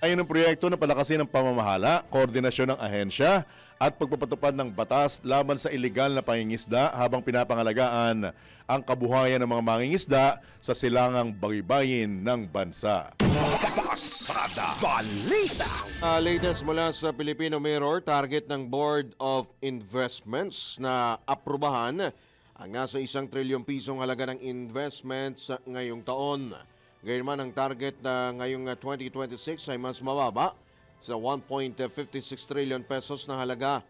Ayon ang proyekto na palakasin ang pamamahala, koordinasyon ng ahensya at pagpapatupad ng batas laban sa ilegal na pangingisda habang pinapangalagaan ang kabuhayan ng mga mangingisda sa silangang baybayin ng bansa. Pasada Balita. Latest mula sa Filipino Mirror, target ng Board of Investments na aprubahan ang nasa 1 trilyong pisong halaga ng investments ngayong taon. Gayunman ang target na ngayong 2026 ay mas mababa sa 1.56 trillion pesos na halaga.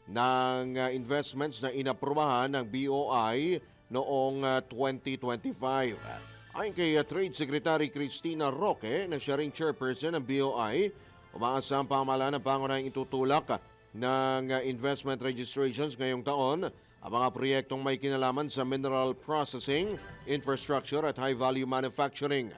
ng investments na inaprubahan ng BOI noong 2025. Ayon kay Trade Secretary Cristina Roque na siya ring chairperson ng BOI, umaasa ang pamahalaan ng pangunahing itutulak ng investment registrations ngayong taon ang mga proyektong may kinalaman sa mineral processing, infrastructure at high-value manufacturing.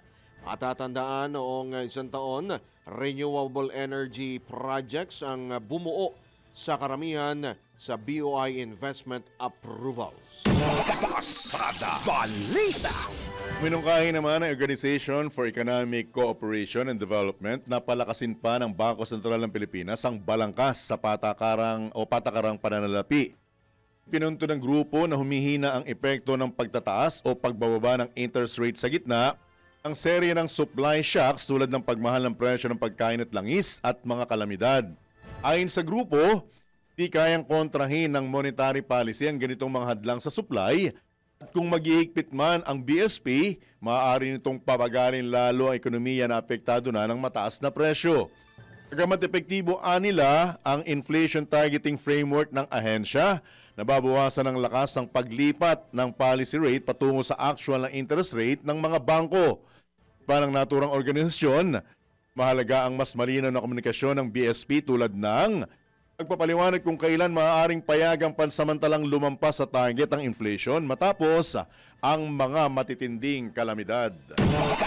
Matatandaan noong isang taon, renewable energy projects ang bumuo sa karamihan sa BOI investment approvals. Pasada Balita. Minungkahi naman ang Organization for Economic Cooperation and Development na palakasin pa ng Bangko Sentral ng Pilipinas ang balangkas sa patakarang pananalapi. Pinunto ng grupo na humihina ang epekto ng pagtataas o pagbababa ng interest rate sa gitna ang serye ng supply shocks tulad ng pagmahal ng presyo ng pagkain at langis at mga kalamidad. Ayon sa grupo, di kayang kontrahin ng monetary policy ang ganitong mga hadlang sa supply at kung maghihigpit man ang BSP, maaari nitong pabagalin lalo ang ekonomiya na apektado na ng mataas na presyo. Bagamat epektibo anila ang inflation targeting framework ng ahensya, nababawasan ang lakas ng paglipat ng policy rate patungo sa actual na interest rate ng mga bangko. Parang naturang organisasyon, mahalaga ang mas malinaw na komunikasyon ng BSP tulad ng pagpapaliwanag kung kailan maaaring payagang pansamantalang lumampas sa target ang inflation matapos ang mga matitinding kalamidad.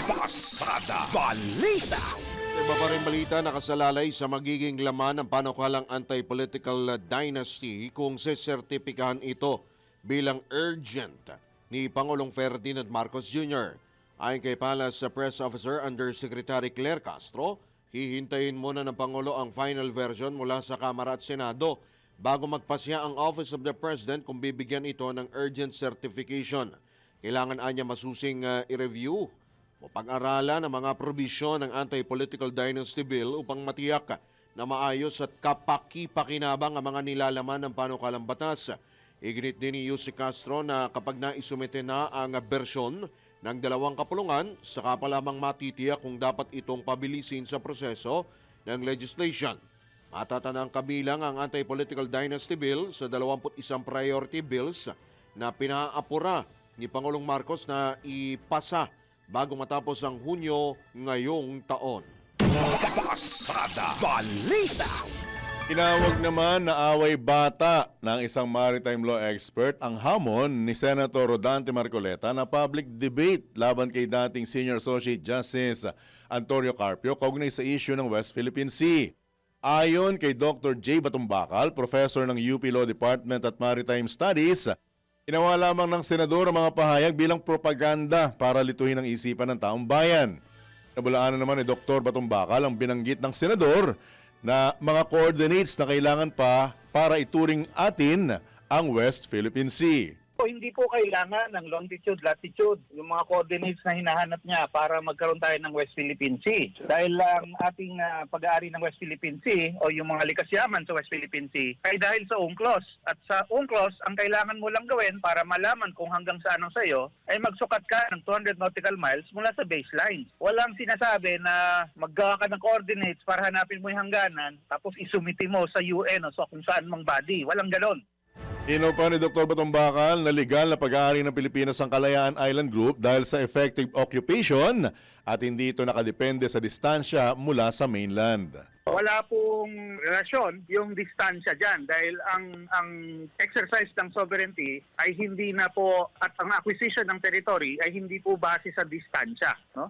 Pasada Balita. Iba pa rin balita nakasalalay sa magiging laman ng panukalang anti-political dynasty kung sesertipikahan ito bilang urgent ni Pangulong Ferdinand Marcos Jr. Ayon kay Palace Press Officer Undersecretary Claire Castro, hihintayin muna ng Pangulo ang final version mula sa Kamara at Senado bago magpasya ang Office of the President kung bibigyan ito ng urgent certification. Kailangan anya masusing i-review o pag-aralan ang mga probisyon ng Anti-Political Dynasty Bill upang matiyak na maayos at kapaki-pakinabang ang mga nilalaman ng panukalang batas. Iginit din ni Yussi Castro na kapag naisumite na ang bersyon ng dalawang kapulungan, saka pa lamang matitiyak kung dapat itong pabilisin sa proseso ng legislation. Matatanang kabilang ang Anti-Political Dynasty Bill sa 21 priority bills na pinaapura ni Pangulong Marcos na ipasa bago matapos ang Hunyo ngayong taon. Pasada Balita. Tinawag naman na away bata ng isang maritime law expert ang hamon ni Senator Rodante Marcoleta na public debate laban kay dating Senior Associate Justice Antonio Carpio kaugnay sa issue ng West Philippine Sea. Ayon kay Dr. J. Batumbakal, professor ng UP Law Department at Maritime Studies, ginawa lamang ng senador ang mga pahayag bilang propaganda para lituhin ang isipan ng taong bayan. Nabulaanan naman ni Dr. Batumbakal ang binanggit ng senador na mga coordinates na kailangan pa para ituring atin ang West Philippine Sea. Hindi po kailangan ng longitude, latitude, yung mga coordinates na hinahanap niya para magkaroon tayo ng West Philippine Sea. Dahil ang ating pag-aari ng West Philippine Sea o yung mga likas yaman sa West Philippine Sea ay dahil sa UNCLOS. At sa UNCLOS, ang kailangan mo lang gawin para malaman kung hanggang saan ang sayo ay magsukat ka ng 200 nautical miles mula sa baseline. Walang sinasabi na maggawa ka ng coordinates para hanapin mo yung hangganan tapos isumiti mo sa UN o sa kung saan mang body. Walang galon. Inaw pa ni Dr. Batumbakal na legal na pag-aari ng Pilipinas ang Kalayaan Island Group dahil sa effective occupation at hindi ito nakadepende sa distansya mula sa mainland. Wala pong relasyon yung distansya dyan dahil ang exercise ng sovereignty ay hindi na po at ang acquisition ng territory ay hindi po base sa distansya. No?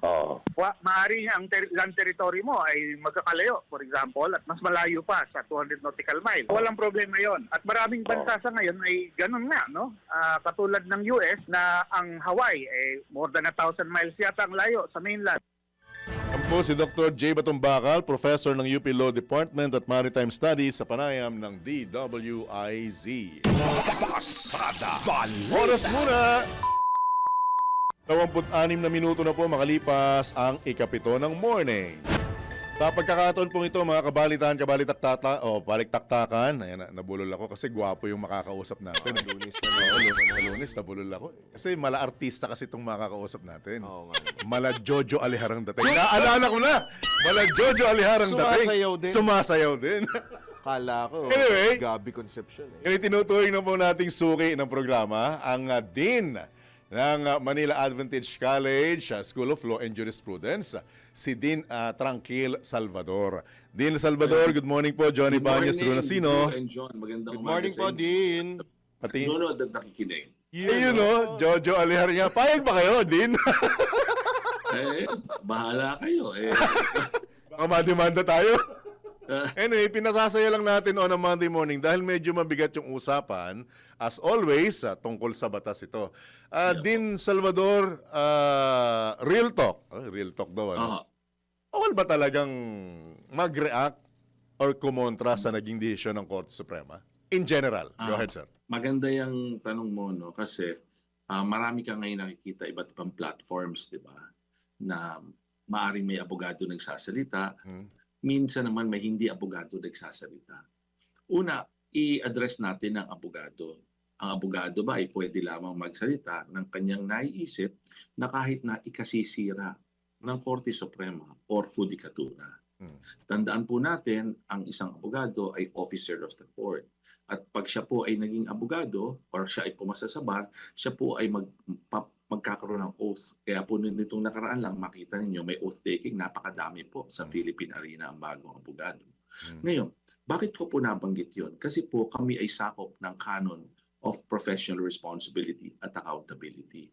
Maaari ang land territory mo ay magkakalayo, for example, at mas malayo pa sa 200 nautical miles. Walang problema yon. At maraming bansa sa ngayon ay ganun nga. No? Katulad ng US na ang Hawaii ay more than 1,000 miles yata ang layo sa mainland. Ang po si Dr. J. Batumbakal, professor ng UP Law Department at Maritime Studies sa panayam ng DWIZ. Pasada Balita. Oras muna! 26 na minuto na po makalipas ang ikapito ng morning. Sa pagkakataon pong ito, mga kabalitaan, baliktaktakan, ayan, nabulol ako kasi gwapo yung makakausap natin. Lunes, nabulol ako. Kasi mala artista kasi itong makakausap natin. Mala Jojo Aliharang dating. Naalala ko na! Mala Jojo Aliharang dating. Sumasayaw din. Sumasayaw din. Kala ko, Anyway. Gabi Concepcion. Yung itinuturing na po nating suki ng programa, ang Dean ng Manila Adventist College School of Law and Jurisprudence, si Dean Tranquil Salvador. Dean Salvador, good morning po. Johnny Banyos, Drew Nasino. And John, magandang Good morning po, Dean. Pati, Nunood at nakikinig. ayun no, Jojo Aliharnya. Payag ba kayo, Dean? Bahala kayo. Baka mademanda tayo. Anyway, pinasasaya lang natin on a Monday morning dahil medyo mabigat yung usapan. As always, tungkol sa batas ito. Dean Salvador, real talk. Real talk daw. Ano? Bawal ba talagang mag-react or kumontra sa naging desisyon ng Korte Suprema? In general. Go ahead, sir. Maganda yung tanong mo, no? Kasi marami ka ngayon nakikita iba't ibang platforms, di ba? Na maaring may abogado nagsasalita. Minsan naman may hindi abogado nagsasalita. Una, i-address natin ang abogado. Ang abogado ba ay pwede lamang magsalita ng kanyang naiisip na kahit na ikasisira ng Korte Suprema or Judikatura. Tandaan po natin, ang isang abogado ay officer of the court. At pag siya po ay naging abogado or siya ay pumasa sa bar, siya po ay magkakaroon ng oath. Kaya po nitong nakaraan lang, makita ninyo may oath taking, napakadami po sa Philippine Arena ang bagong abogado. Ngayon, bakit ko po nabanggit yun? Kasi po kami ay sakop ng canon of professional responsibility at accountability.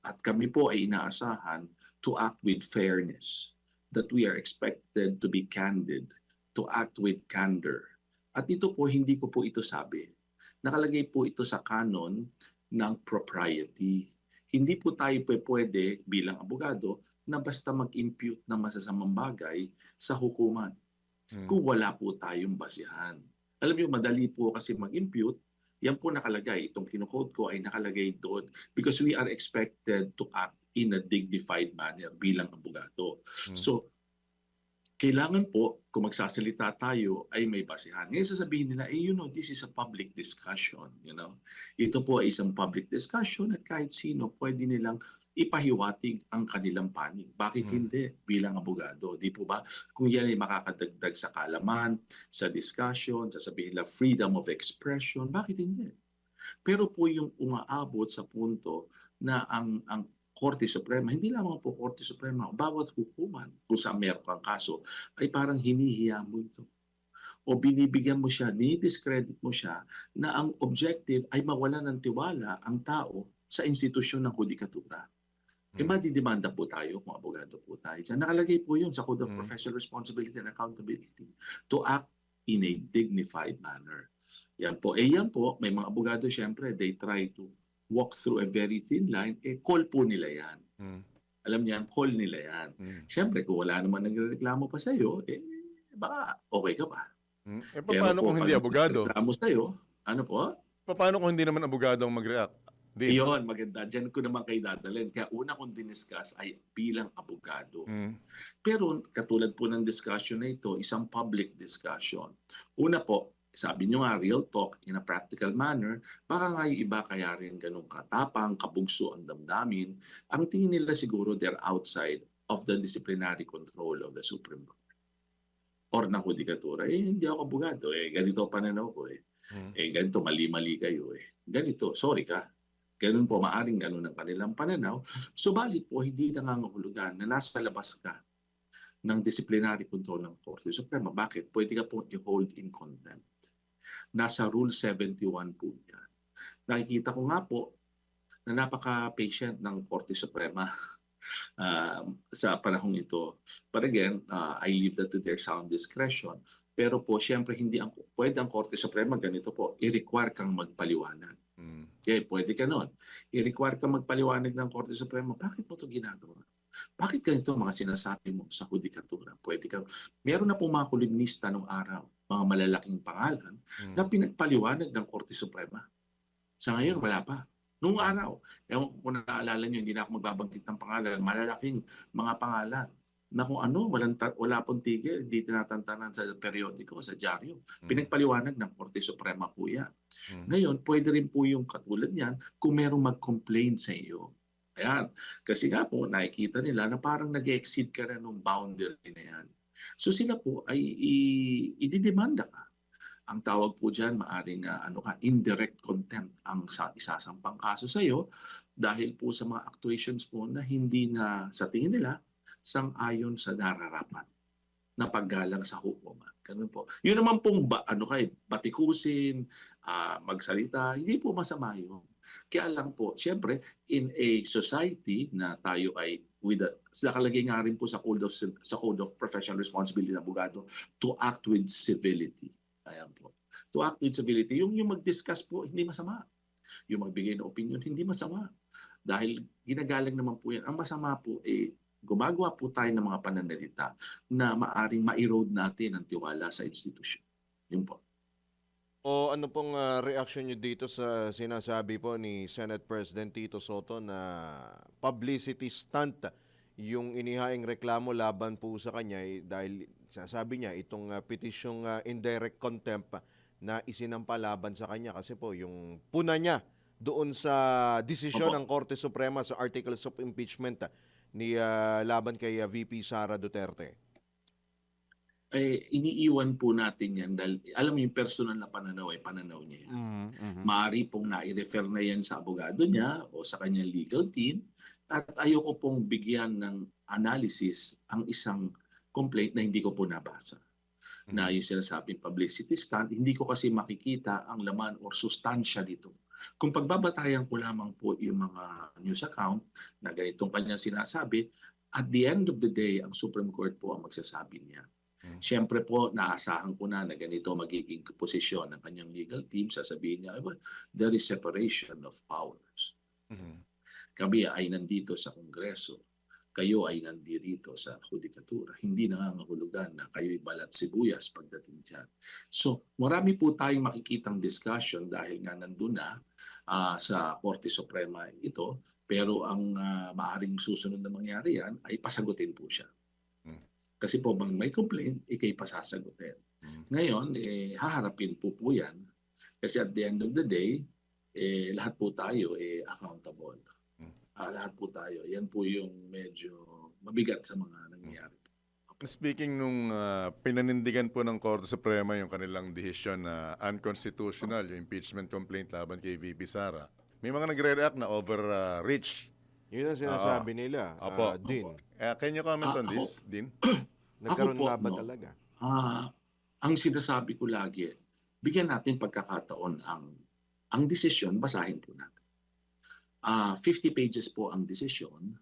At kami po ay inaasahan to act with fairness, that we are expected to be candid, to act with candor. At ito po, hindi ko po ito sabi. Nakalagay po ito sa canon ng propriety. Hindi po tayo pwede bilang abogado na basta mag-impute ng masasamang bagay sa hukuman kung wala po tayong basihan. Alam niyo, madali po kasi mag-impute. Yan po nakalagay. Itong kinukode ko ay nakalagay doon because we are expected to act in a dignified manner bilang abogado. So, kailangan po, kung magsasalita tayo, ay may basihan. Ngayon sasabihin nila, this is a public discussion. Ito po ay isang public discussion at kahit sino pwede nilang ipahiwatig ang kanilang panig. Bakit hindi bilang abogado? Di po ba? Kung yan ay makakadagdag sa kaalaman, sa discussion, sasabihin nila freedom of expression, bakit hindi? Pero po yung umaabot sa punto na ang Korte Suprema, hindi lamang po Korte Suprema, bawat hukuman kung saan meron kang kaso, ay parang hinihiya mo ito. O binibigyan mo siya, dinidiscredit mo siya na ang objective ay mawala ng tiwala ang tao sa institusyon ng Judikatura. Madidemanda po tayo kung abogado po tayo. Nakalagay po yun sa Code of Professional Responsibility and Accountability to act in a dignified manner. Yan po. Yan po, may mga abogado syempre, they try to walk through a very thin line, call po nila yan. Alam niyan, call nila yan. Siyempre, kung wala naman nagreklamo pa sa'yo, baka okay ka pa. Paano kung hindi abogado? Nagreklamo sa'yo, ano po? Paano kung hindi naman abogado ang mag-react? Iyon, maganda. Diyan ko naman kayo dadalhin. Kaya una kong diniscuss ay bilang abogado. Pero katulad po ng discussion na ito, isang public discussion. Una po, sabi nyo nga, real talk in a practical manner, baka nga yung iba kaya rin ganun katapang, kabugso ang damdamin. Ang tingin nila siguro they're outside of the disciplinary control of the Supreme Court. Or ng Judikatura, hindi ako abogado. Ganito pananaw ko. Ganito, mali-mali kayo. Ganito, sorry ka. Ganun po, maaring ganun ang kanilang pananaw. Subalit po, hindi nangangahulugan na nasa labas ka ng disciplinary control ng Korte Suprema. Bakit? Pwede ka po i-hold in contempt. Nasa Rule 71 po yan. Nakikita ko nga po na napaka-patient ng Korte Suprema sa panahong ito. But again, I leave that to their sound discretion. Pero po, siyempre, hindi pwede ang Korte Suprema ganito po, i-require kang magpaliwanag. Pwede ka nun. I-require kang magpaliwanag ng Korte Suprema. Bakit mo ito ginagawa? Bakit ganito ang mga sinasabi mo sa Judikatura? Pwede ka. Meron na po mga kolumnista nung araw, mga malalaking pangalan, na pinagpaliwanag ng Korte Suprema. Sa ngayon, wala pa. Nung araw, ewan ko kung naaalala nyo, hindi na ako magbabanggit ng pangalan, malalaking mga pangalan na kung ano, wala pong tigil, hindi tinatantanan sa periodiko, sa dyaryo. Pinagpaliwanag ng Korte Suprema po yan. Ngayon, pwede rin po yung katulad yan kung merong mag-complain sa iyo. Ayan. Kasi nga po, nakikita nila na parang nag-exceed ka na nung boundary na yan. So sila po ay ididemanda ka. Ang tawag po dyan, maaring indirect contempt ang isasampang kaso sa iyo dahil po sa mga actuations po na hindi na sa tingin nila sang-ayon sa nararapat na paggalang sa hukuman. Ganun po. Yun naman pong batikusin, magsalita, hindi po masama yun. Kaya lang po, siyempre, in a society na tayo ay nakalagay nga rin po sa Code of Professional Responsibility ng abogado to act with civility. Ayan po. To act with civility, yung mag-discuss po, hindi masama. Yung magbigay ng opinion, hindi masama. Dahil ginagalang naman po yan. Ang masama po, gumagawa po tayo ng mga pananalita na maaring ma-erode natin ang tiwala sa institusyon. Yun po. O ano pong reaction nyo dito sa sinasabi po ni Senate President Tito Soto na publicity stunt yung inihaing reklamo laban po sa kanya dahil sasabi niya itong petisyong indirect contempt na isinampa laban sa kanya kasi po yung puna niya doon sa desisyon ng Korte Suprema sa Articles of Impeachment ni laban kay VP Sara Duterte. Iniiwan po natin yan dahil alam mo yung personal na pananaw ay pananaw niya yan. Maaari pong nai-refer na yan sa abogado niya o sa kanyang legal team at ayoko pong bigyan ng analysis ang isang complaint na hindi ko po nabasa. Na yung sinasabing publicity stunt, hindi ko kasi makikita ang laman or sustansya dito. Kung pagbabatayan ko lamang po yung mga news account na ganitong kanyang sinasabi, at the end of the day, ang Supreme Court po ang magsasabi niya. Siyempre po, naasahan ko na ganito magiging posisyon ng kanyang legal team. Sasabihin niya, there is separation of powers. Kami ay nandito sa Kongreso. Kayo ay nandito sa Judikatura. Hindi nangangahulugan na kayo'y balat sibuyas pagdating dyan. So, marami po tayong makikitang discussion dahil nga nandun na sa Korte Suprema ito. Pero ang maaring susunod na mangyari yan ay pasagutin po siya. Kasi po bang may complaint, ikay pasasagutin. Ngayon, haharapin po yan. Kasi at the end of the day, lahat po tayo accountable. Lahat po tayo. Yan po yung medyo mabigat sa mga nangyayari. Speaking nung pinanindigan po ng Korte Suprema yung kanilang desisyon na unconstitutional, yung impeachment complaint laban kay VP Sara, may mga nagre-react na overreach. Yun ang sinasabi nila, Din. Can you comment on this, Din? Nagkaroon nga ba talaga? Ang sinasabi ko lagi, bigyan natin pagkakataon ang desisyon, basahin po natin. 50 pages po ang desisyon,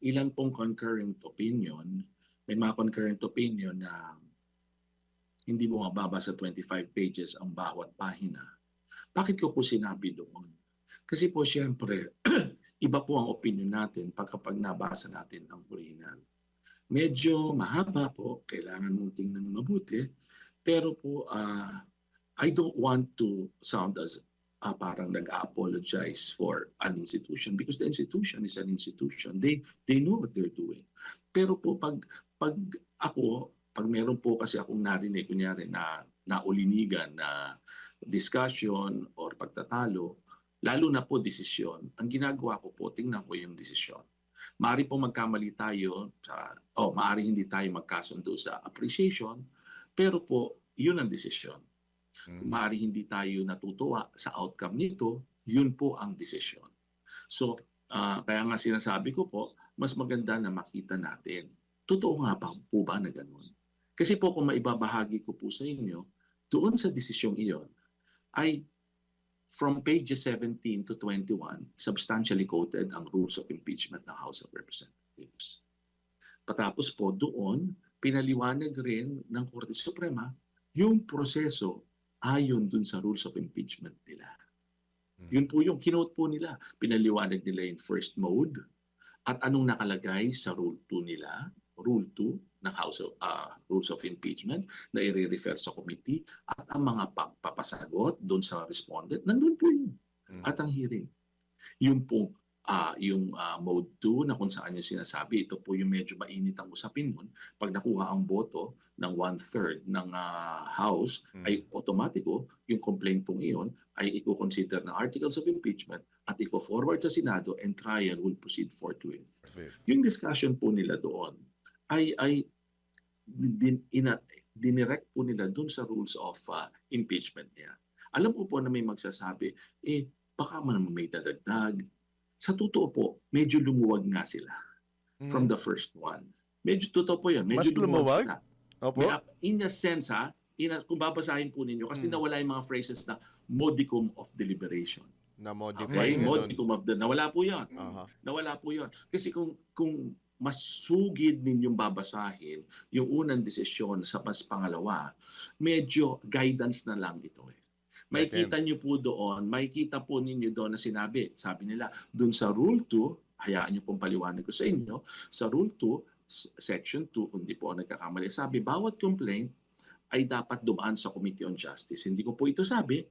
ilan pong concurrent opinion, may mga concurrent opinion na hindi mo mababa sa 25 pages ang bawat pahina. Bakit ko po sinabi doon? Kasi po siyempre, iba po ang opinion natin kapag nabasa natin ang original. Medyo mahaba po, kailangan mong tingnan mabuti, pero po I don't want to sound as parang nag-apologize for an institution because the institution is an institution. They know what they're doing. Pero po pag meron po kasi akong narinig, kunyari na naulinigan na discussion or pagtatalo, lalo na po desisyon, ang ginagawa ko po, tingnan ko yung desisyon. Maari po magkamali tayo, maari hindi tayo magkasundo sa appreciation, pero po, yun ang desisyon. Maari hindi tayo natutuwa sa outcome nito, yun po ang desisyon. So, kaya nga sinasabi ko po, mas maganda na makita natin. Totoo nga po ba na ganun? Kasi po kung maibabahagi ko po sa inyo, doon sa desisyong iyon, ay from pages 17 to 21, substantially quoted ang rules of impeachment ng House of Representatives. Patapos po doon, pinaliwanag rin ng Korte Suprema yung proseso ayon dun sa rules of impeachment nila. Yun po yung kinote po nila. Pinaliwanag nila yung first mode at anong nakalagay sa Rule 2 nila, Rule 2 ng House of Rules of Impeachment na i-refer sa committee at ang mga pagpapasagot doon sa respondent, nandun po yun. At ang hearing. Yung po, yung mode 2 na kung saan yung sinasabi, ito po yung medyo mainit ang usapin nun. Pag nakuha ang boto ng 1/3 ng House, ay automatiko, yung complaint pong iyon ay i-consider ng Articles of Impeachment at i-forward sa Senado and trial will proceed forthwith. Yung discussion po nila doon ay dinirect po nila dun sa rules of impeachment niya. Alam ko po na may magsasabi, baka man may dadagdag. Sa totoo po, medyo lumuwag nga sila from the first one. Medyo totoo po yun. Medyo Mas lumuwag? sila. Opo. In a sense, kung babasahin po ninyo, kasi nawala yung mga phrases na modicum of deliberation. Na-modify. Okay? Modicum of the... Nawala po yun. Nawala po yun. Kasi kung mas sugid ninyong babasahin yung unang desisyon sa mas pangalawa, medyo guidance na lang ito. Makikita niyo po doon, makikita po ninyo doon na sabi nila, doon sa Rule 2, hayaan niyo pong paliwanag ko sa inyo, sa Rule 2, Section 2, kung di po ako nagkakamali, sabi, bawat complaint ay dapat dumaan sa Committee on Justice. Hindi ko po ito sabi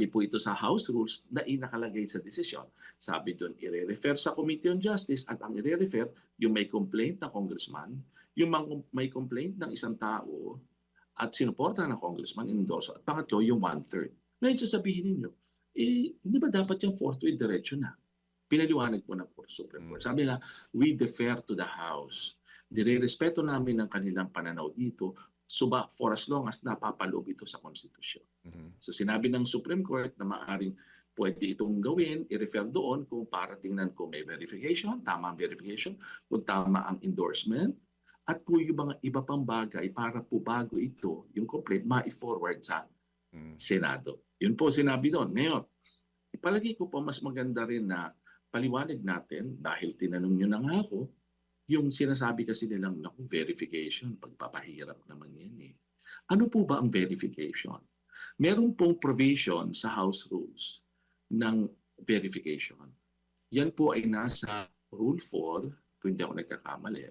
po ito sa House Rules na inakalagay sa desisyon. Sabi doon, i-refer sa Committee on Justice at ang i-refer, yung may complaint na congressman, yung may complaint ng isang tao at sinuporta ng congressman, endorso, at pangatlo, yung 1/3. Ngayon sasabihin ninyo, hindi ba dapat yung forthwith diretso na? Pinaliwanag po ng Supreme Court. Sabi nila, we defer to the House. Nire-respeto namin ang kanilang pananaw dito, suba for as long as napapaloob ito sa Konstitusyon. So sinabi ng Supreme Court na maaaring pwede itong gawin, i-refer doon kung para tingnan kung may verification, tama ang verification, kung tama ang endorsement, at po yung mga iba pang bagay para po bago ito, yung complaint, ma-forward sa Senado. Yun po sinabi doon. Ngayon, ipalagay ko po mas maganda rin na paliwanag natin, dahil tinanong nyo na nga ako, yung sinasabi kasi nilang verification, pagpapahirap naman yan . Ano po ba ang verification? Meron pong provision sa House Rules ng verification. Yan po ay nasa Rule 4, kung hindi ako nagkakamali,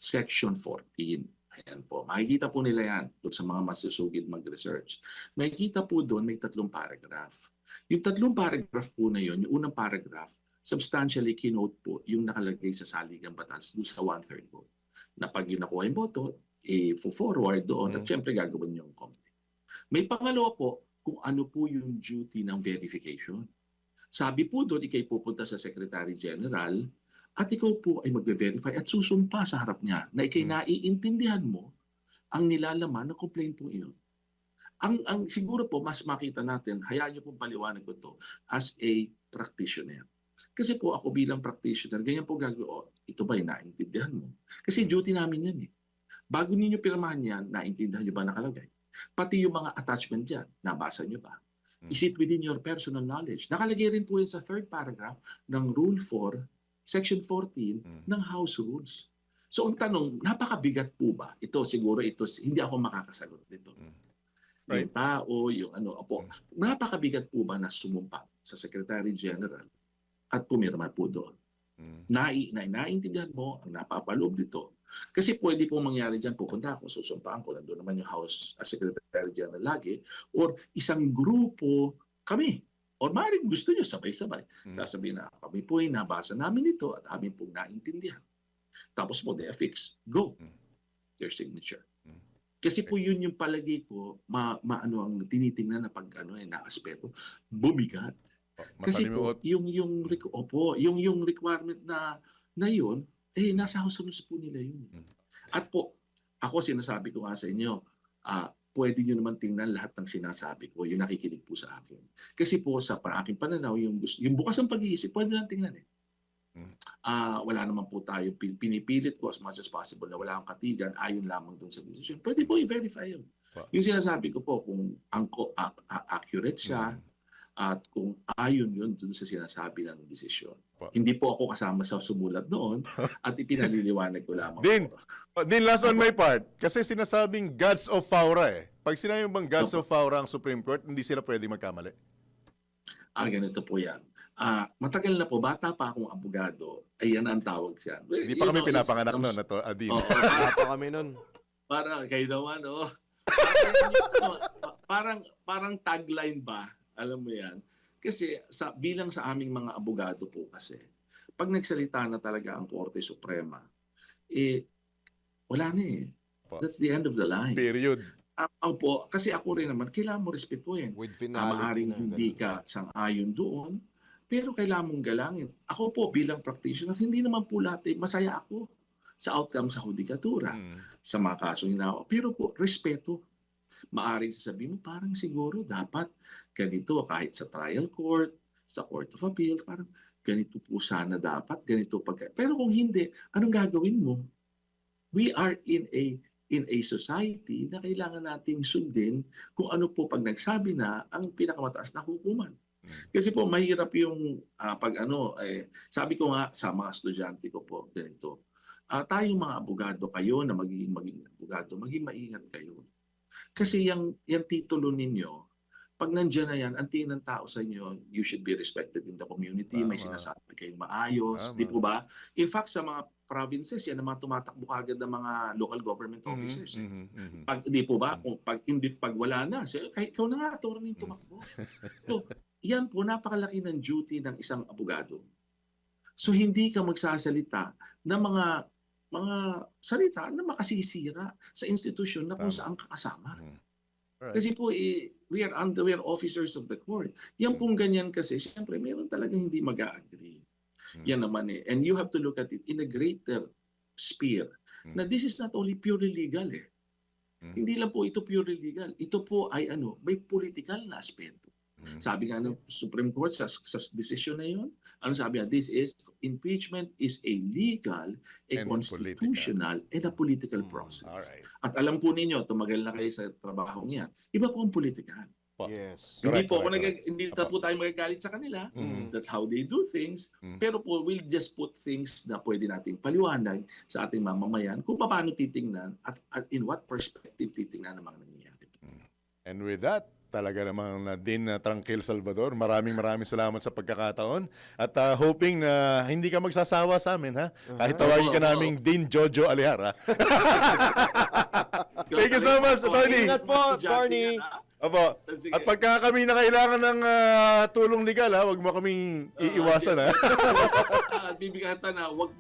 Section 14. Ayan po. Makikita po nila yan doon sa mga masusugid mag-research. Makikita po doon may 3 paragraph. Yung 3 paragraph po na yun, yung unang paragraph, substantially kinote po yung nakalagay sa saligang batas doon sa 1/3 vote. Na pag yun nakuha yung boto, i-forward doon at syempre gagawin yung complaint. May pangalawa po kung ano po yung duty ng verification. Sabi po doon, ikay pupunta sa Secretary General at ikaw po ay magbe-verify at susumpa sa harap niya na ikay naiintindihan mo ang nilalaman ng complaint po iyon. Ang siguro po mas makita natin, hayaan niyo pong paliwanag ko to as a practitioner. Kasi po ako bilang practitioner, ganyan po gagawin, ito ba naintindihan mo? Kasi duty namin yan . Bago ninyo pirmahan yan, naintindihan nyo ba nakalagay? Pati yung mga attachment dyan, nabasa nyo ba? Is it within your personal knowledge? Nakalagay rin po yan sa 3rd paragraph ng Rule 4, Section 14 ng House Rules. So ang tanong, napakabigat po ba? Ito siguro, hindi ako makakasagot dito. Right. Yung tao, yung napakabigat po ba na sumumpa sa Secretary General at pumirma po doon? Naiintindihan mo ang napapaloob dito. Kasi pwede pong mangyari dyan, pupunta ako, susumpaan ko, nandun naman yung House Secretary General lagi, or isang grupo, kami, or maaaring gusto nyo sabay-sabay. Sasabihin na, kami po ay nabasa namin ito at amin pong naintindihan. Tapos mo, they affix, go. Their signature. Kasi po yun yung palagi ko, ang tinitingnan na pag na aspeto, bumigat. Kasi po, yung requirement na yun, nasa House Rules po nila yun. At po, ako sinasabi ko nga sa inyo, pwede nyo naman tingnan lahat ng sinasabi ko, yung nakikinig po sa akin. Kasi po sa aking pananaw, yung bukas ng pag-iisip, pwede lang tingnan . Wala naman po tayo, pinipilit ko as much as possible na wala akong katigan, ayon lamang dun sa decision. Pwede po i-verify yun. Yung sinasabi ko po, kung accurate siya, at kung ayon yun dun sa sinasabi ng desisyon. Hindi po ako kasama sa sumulat noon at ipinaliliwanag ko lamang. Din, last on my part, kasi sinasabing gods of Faura . Pag sinabi bang gods of Faura ang Supreme Court, hindi sila pwede magkamali. Ganito po yan. Matagal na po, bata pa akong abogado, ayan ang tawag siya. Hindi pa kami pinapanganak noon, Adin. Wala pa kami noon. Para kayo naman, parang tagline ba? Alam mo yan? Kasi bilang sa aming mga abogado po kasi, pag nagsalita na talaga ang Korte Suprema, wala na . That's the end of the line. Period. Opo, kasi ako rin naman, kailangan mo respetuhin. Maaring hindi ka sang-ayon doon, pero kailangan mong galangin. Ako po bilang practitioner, hindi naman po lahat masaya ako sa outcome sa hudikatura, sa mga kasong hinawa. Pero po, respeto. Maaring sasabihin mo, parang siguro dapat ganito kahit sa trial court, sa Court of Appeals, parang ganito po sana dapat, ganito pag... Pero kung hindi, anong gagawin mo? We are in a society na kailangan nating sundin kung ano po pag nagsabi na ang pinakamataas na hukuman. Kasi po mahirap yung sabi ko nga sa mga estudyante ko po ganito. Tayong mga abogado kayo na maging abogado, maging maingat kayo. Kasi yung titulo ninyo, pag nandiyan na yan, ang tingin ng tao sa inyo, you should be respected in the community, may sinasabi kayong maayos, di po ba? In fact, sa mga provinces, yan ang mga tumatakbo agad ng mga local government officers. Pag, di po ba? Kung pag wala na, ikaw na nga, attorney tumakbo. So, yan po, napakalaki ng duty ng isang abogado. So, hindi ka magsasalita ng mga salita na makasisira sa institusyon na kung saan ka kasama. Right. Kasi po, we are officers of the court. Yan pong ganyan kasi, siyempre, meron talaga hindi mag-a-agree. Yan naman eh. And you have to look at it in a greater sphere. Na this is not only purely legal eh. Hindi lang po ito purely legal. Ito po ay may political na aspeto. Sabi nga ng Supreme Court sa decision na yun, ano sabi nga, impeachment is a legal, a constitutional, and a political process. Alright. At alam po ninyo, tumagal na kayo sa trabaho niya, iba po ang politikan. Yes. Hindi Correct. hindi po tayo magagalit sa kanila. That's how they do things. Pero po, we'll just put things na pwede nating paliwanag sa ating mamamayan kung paano titingnan at in what perspective titingnan ang mga nangyayari. And with that, talaga namang Dean Tranquil Salvador, maraming salamat sa pagkakataon at hoping na hindi ka magsasawa sa amin, ha? Kahit tawagin ka naming Dean Jojo Alejara. Thank you so much, Attorney. Ingat po, Attorney. Opo. At pagka kami na kailangan ng tulong legal, ha, wag mo kaming iiwasan, ha? At bibigatan na, wag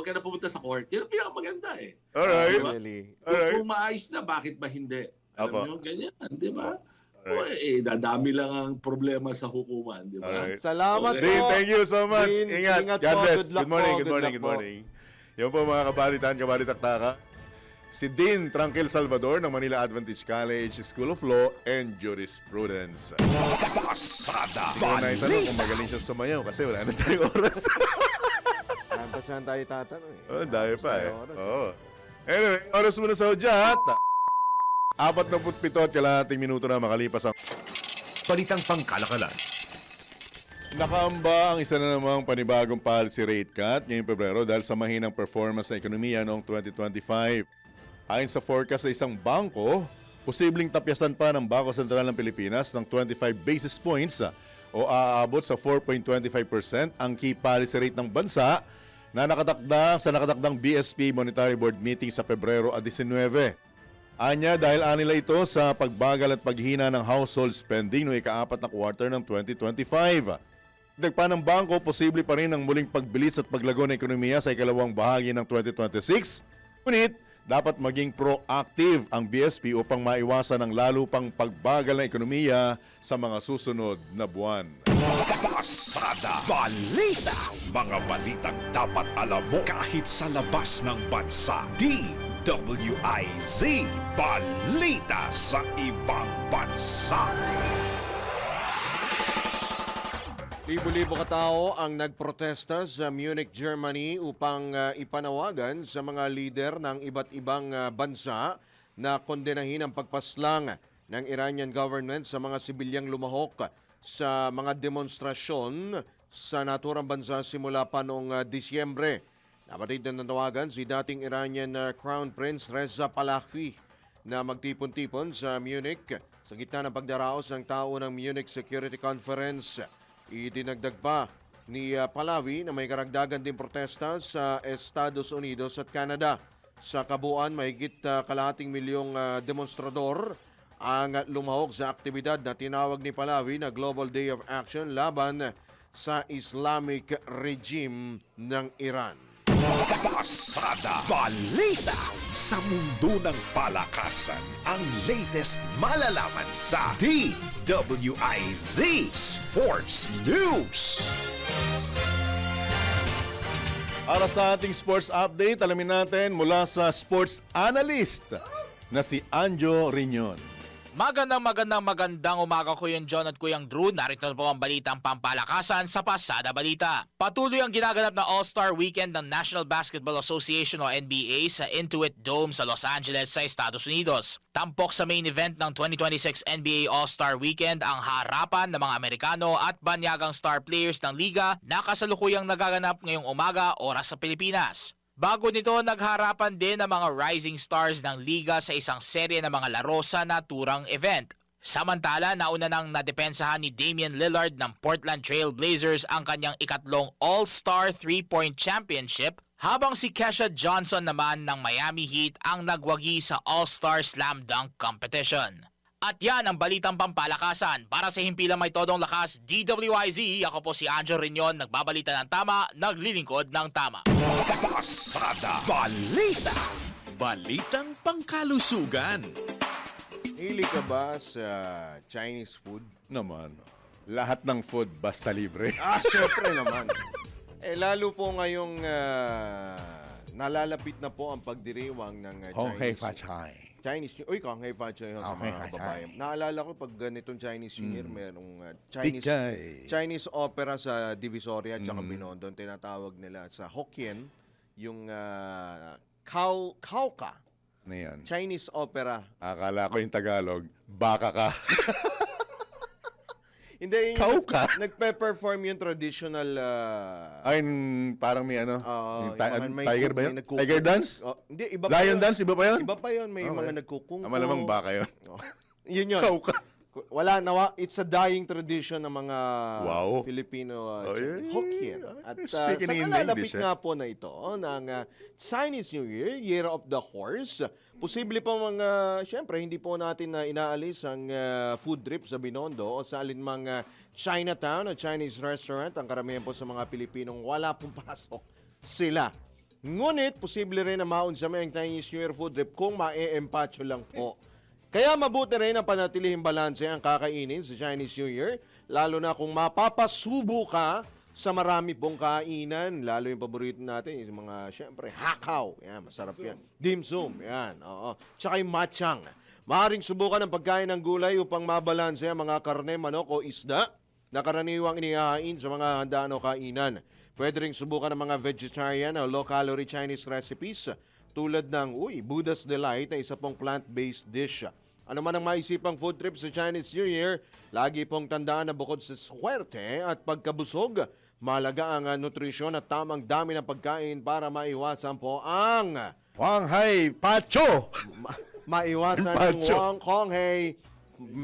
ka na pumunta sa court. Yan ang pinakamaganda eh. Alright. Diba? Really. Kung maayos na, bakit ba hindi? Alam nyo, ganyan, di ba? Alright. Dadami lang ang problema sa hukuman, di ba? Alright. Salamat po. Dean, thank you so much. Dean, Ingat. ingat God po. bless. Good luck Good morning, po. good morning, Good good luck po. morning. Yan po mga kabalitan-kabalitaktakan. Si Dean Tranquil Salvador ng Manila Adventist College School of Law and Jurisprudence. Pasada Hindi ko na itanong kung Balita. magaling siya sumayaw kasi wala na tayong oras. Saan tayo tatanong eh. Oh, dahil pa eh. Oras. Oo. Anyway, oras muna sa hudyat. 47 at kalahating minuto na makalipas ang Balitang pangkalakalan. nakaamba ang isa na namang panibagong policy rate cut ngayong Pebrero dahil sa mahinang performance ng ekonomiya noong 2025. Ayon sa forecast sa isang bangko, posibleng tapyasan pa ng Bangko Sentral ng Pilipinas ng 25 basis points o aabot sa 4.25% ang key policy rate ng bansa na nakatakdang BSP Monetary Board meeting sa Pebrero 19. Anya dahil anila ito sa pagbagal at paghina ng household spending noong ika-4 na quarter ng 2025. Dagpa ng bangko, posible pa rin ang muling pagbilis at paglago ng ekonomiya sa ikalawang bahagi ng 2026. Ngunit, dapat maging proactive ang BSP upang maiwasan ang lalo pang pagbagal ng ekonomiya sa mga susunod na buwan. Pasada Balita. Mga balitang dapat alam mo kahit sa labas ng bansa. DWIZ Balita sa ibang bansa. Libo-libo katao ang nagprotesta sa Munich, Germany upang ipanawagan sa mga lider ng iba't ibang bansa na kondenahin ang pagpaslang ng Iranian government sa mga sibilyang lumahok sa mga demonstrasyon sa naturang bansa simula pa noong Disyembre. Napatid na nanawagan si dating Iranian Crown Prince Reza Pahlavi na magtipon-tipon sa Munich sa gitna ng pagdaraos ng tao ng Munich Security Conference. Idinagdag pa ni Pahlavi na may karagdagan din protesta sa Estados Unidos at Canada. Sa kabuuan, mahigit kalahating milyong demonstrador ang lumahok sa aktibidad na tinawag ni Pahlavi na Global Day of Action laban sa Islamic regime ng Iran. Pasada Balita. Sa mundo ng palakasan, ang latest malalaman sa DWIZ Sports News. Para sa ating sports update, alamin natin mula sa sports analyst na si Anjo Riñon. Magandang umaga Kuya John at Kuyang Drew. Narito na po ang balitang pampalakasan sa Pasada Balita. Patuloy ang ginaganap na All-Star Weekend ng National Basketball Association o NBA sa Intuit Dome sa Los Angeles sa Estados Unidos. Tampok sa main event ng 2026 NBA All-Star Weekend ang harapan ng mga Amerikano at banyagang star players ng liga na kasalukuyang nagaganap ngayong umaga oras sa Pilipinas. Bago nito, nagharapan din ang mga rising stars ng liga sa isang serye ng mga laro sa naturang event. Samantala, nauna nang nadepensahan ni Damian Lillard ng Portland Trail Blazers ang kanyang ikatlong All-Star 3-Point Championship, habang si Kesha Johnson naman ng Miami Heat ang nagwagi sa All-Star Slam Dunk Competition. At yan ang balitang pampalakasan. Para sa himpilang may todong lakas, DWIZ, ako po si Anjo Riñon, nagbabalita ng tama, naglilingkod ng tama. Pasada Balita. Balitang pangkalusugan. Hili ka ba sa Chinese food? Naman, lahat ng food basta libre. Syempre naman. Lalo po ngayong nalalapit na po ang pagdiriwang ng Honghei Chinese. Fachai. Chinese New Year. Uy, Honghei Fachai sa Honghei mga Fachai. kababayan. Naalala ko pag ganitong Chinese New Year, merong Tikay. Chinese opera sa Divisoria at saka Binondo. Tinatawag nila sa Hokkien, yung Kauka. Na yan. Chinese opera. Akala ko yung Tagalog, baka ka. Hindi, Kauka? nagpe-perform yung traditional... Ay, parang may ano, yung tiger ba yun? nagkukum- Tiger dance? Hindi, iba pa Lion yun. dance, iba pa yun? Iba pa yun. May Okay. mga nagkukumpo. Malamang baka yun. Yun yun. Kauka. Wala, it's a dying tradition ng mga Wow. Filipino Ay, Hokkien. At speaking sa in nalalapit English, nga po na ito ng Chinese New Year, Year of the Horse, posible pa mga, syempre, hindi po natin na inaalis ang food trip sa Binondo o sa alinmang Chinatown o Chinese restaurant. Ang karamihan po sa mga Pilipinong wala pong pasok sila. Ngunit, posible rin na maunsa ang Chinese New Year food trip kung mae-empacho lang po. Kaya mabuti rin ang panatilihing balanse ang kakainin sa Chinese New Year, lalo na kung mapapasubo ka sa marami pong kainan, lalo yung paborito natin, yung mga, syempre, hakaw. Yan, masarap yan. Dim sum, yan. Oo. Tsaka yung matchang. Maaaring subukan ang pagkain ng gulay upang mabalanse ang mga karne, manok o isda na karaniwang inihahain sa mga handaan o kainan. Pwede rin subukan ang mga vegetarian o low-calorie Chinese recipes tulad ng Buddha's Delight na isa pong plant-based dish. Ano man ang maisipang food trip sa Chinese New Year, lagi pong tandaan na bukod sa swerte at pagkabusog, malaga ang nutrisyon at tamang dami ng pagkain para maiwasan po ang Honghei Pacho! maiwasan Pacho. ang Honghei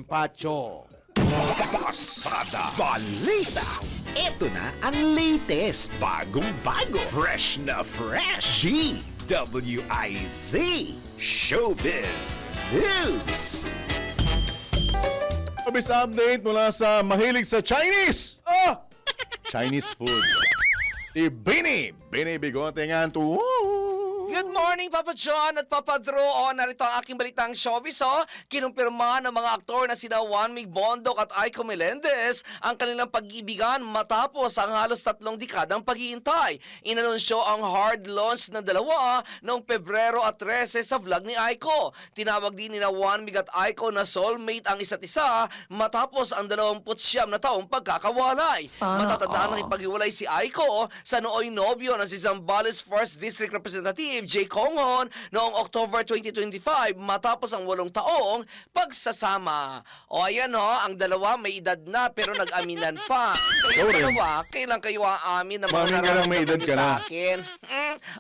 Pacho. Pasada Balita. Ito na ang latest, bagong-bago, fresh na fresh. DWIZ Showbiz News. Showbiz update mula sa mahilig sa Chinese! Chinese food. Si Bini Bigote nga to. Good morning, Papa John at Papa Drew. Narito ang aking balitang showbiz. Kinumpirma ng mga aktor na sina Juan Mig Bondok at Aiko Melendez ang kanilang pag-ibigan matapos ang halos 3 dekadang paghihintay. Inanunsyo ang hard launch ng dalawa noong Pebrero at 13 sa vlog ni Aiko. Tinawag din ni Juan Mig at Aiko na soulmate ang isa't isa matapos ang 29 na taong pagkakawalay. Matatandaan ang ipaghiwalay si Aiko sa nooy nobyo ng si Zambales 1st District Representative Jay Conghon noong October 2025 matapos ang 8 taong pagsasama. Ayan ang dalawa may edad na pero nag-aminan pa. Kayo dalawa, kailan kayo aamin na mga Mamin ka lang may edad ka na. sa akin?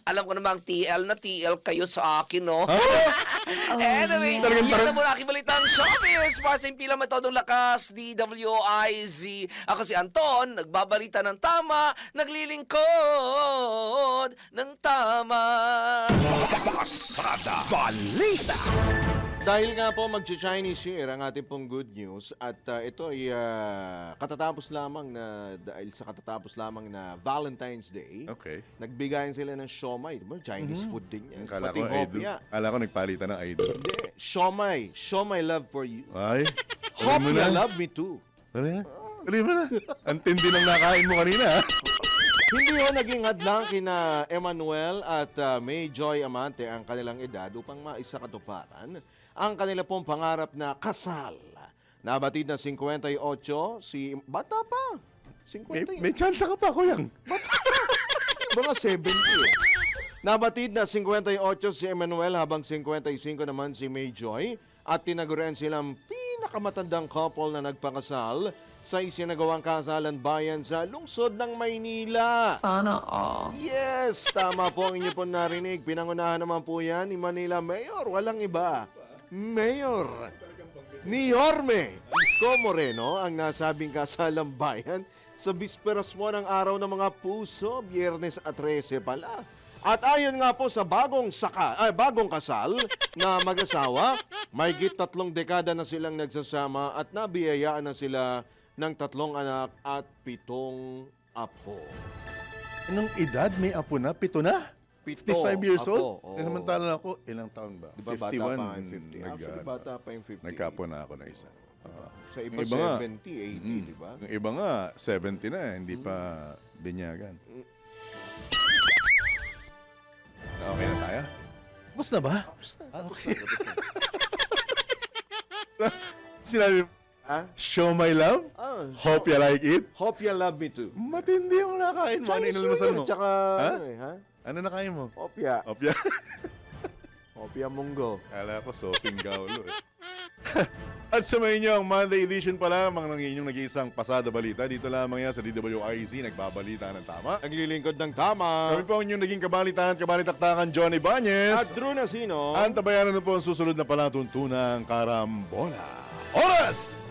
Alam ko namang TL na TL kayo sa akin, no? Anyway, yan na muna aking balitang showbiz. Para sa impilang metodong lakas, DWIZ. Ako si Anton, nagbabalita ng tama, naglilingkod ng tama. Pasada Balita. Dahil nga po mag-Chinese New Year ang ating pong good news at ito ay katatapos lamang na Valentine's Day. Okay. Nagbigayan sila ng siomai. Diba? Chinese food din yan. Kala Pati ko idol. hopya. Kala ko nagpalitan ng idol. Hindi. Siomai. Siomai love for you. Ay. Hopya love me too. Dali na. Ang tindi ng nakain mo kanina. Hindi ho naging hadlang kina Emmanuel at May Joy Amante ang kanilang edad upang maisakatuparan ang kanila pong pangarap na kasal. Nabatid na 58 si... Bata pa! 50. May chance ka pa, kuyang. Mga 70 eh. Nabatid na 58 si Emmanuel habang 55 naman si May Joy at tinaguran silang pinakamatandang couple na nagpakasal sa isinagawang kasalan bayan sa lungsod ng Maynila. Sana all. Yes, tama po ang inyo po narinig. Pinangunahan naman po yan ni Manila Mayor. Walang iba. Mayor ni Yorme Isko Moreno ang nasabing kasalang bayan sa bisperas po ng araw ng mga puso, Biyernes at 13 pala. At ayon nga po sa bagong kasal na mag-asawa, mahigit 3 dekada na silang nagsasama at nabiyayaan na sila ng 3 anak at 7 apo. Anong edad? May apo na? 7 na? 55 years old? Samantala ako, ilang taon ba? Di ba bata pa ang 50? Actually, bata pa yung 50. Nagkapo na ako na isa. Sa iba, Yung nga, 70, 80, di ba? Yung iba nga, 70 na, hindi pa binyagan. Okay na tayo? Tapos na ba? Okay. Sinabi mo, show my love? Hope you like it? Hope you love me too. Matindi yung nakain mo. Ano inalmasal mo? Tsaka, ha? Ano nakain mo? Hopya. Hopya? Hopya munggo. Kala ko soping gaulo eh. At sa may inyong Monday edition pa lamang ng inyong nag-iisang Pasada Balita. Dito lamang yan sa DWIZ, nagbabalita ng tama. Naglilingkod ng tama. Kami po ang inyong naging kabalitaan at kabalitaktakan, Johnny Banez. At Drew Nasino. Antabayanan na po ang susunod na palatuntunang karambola. Oras!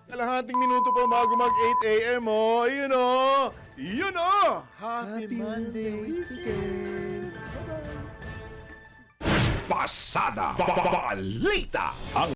Kalahating minuto pa bago mag 8 a.m. Oh, yun oh! Yun oh! Happy Monday weekend! Pasada Balita. Ang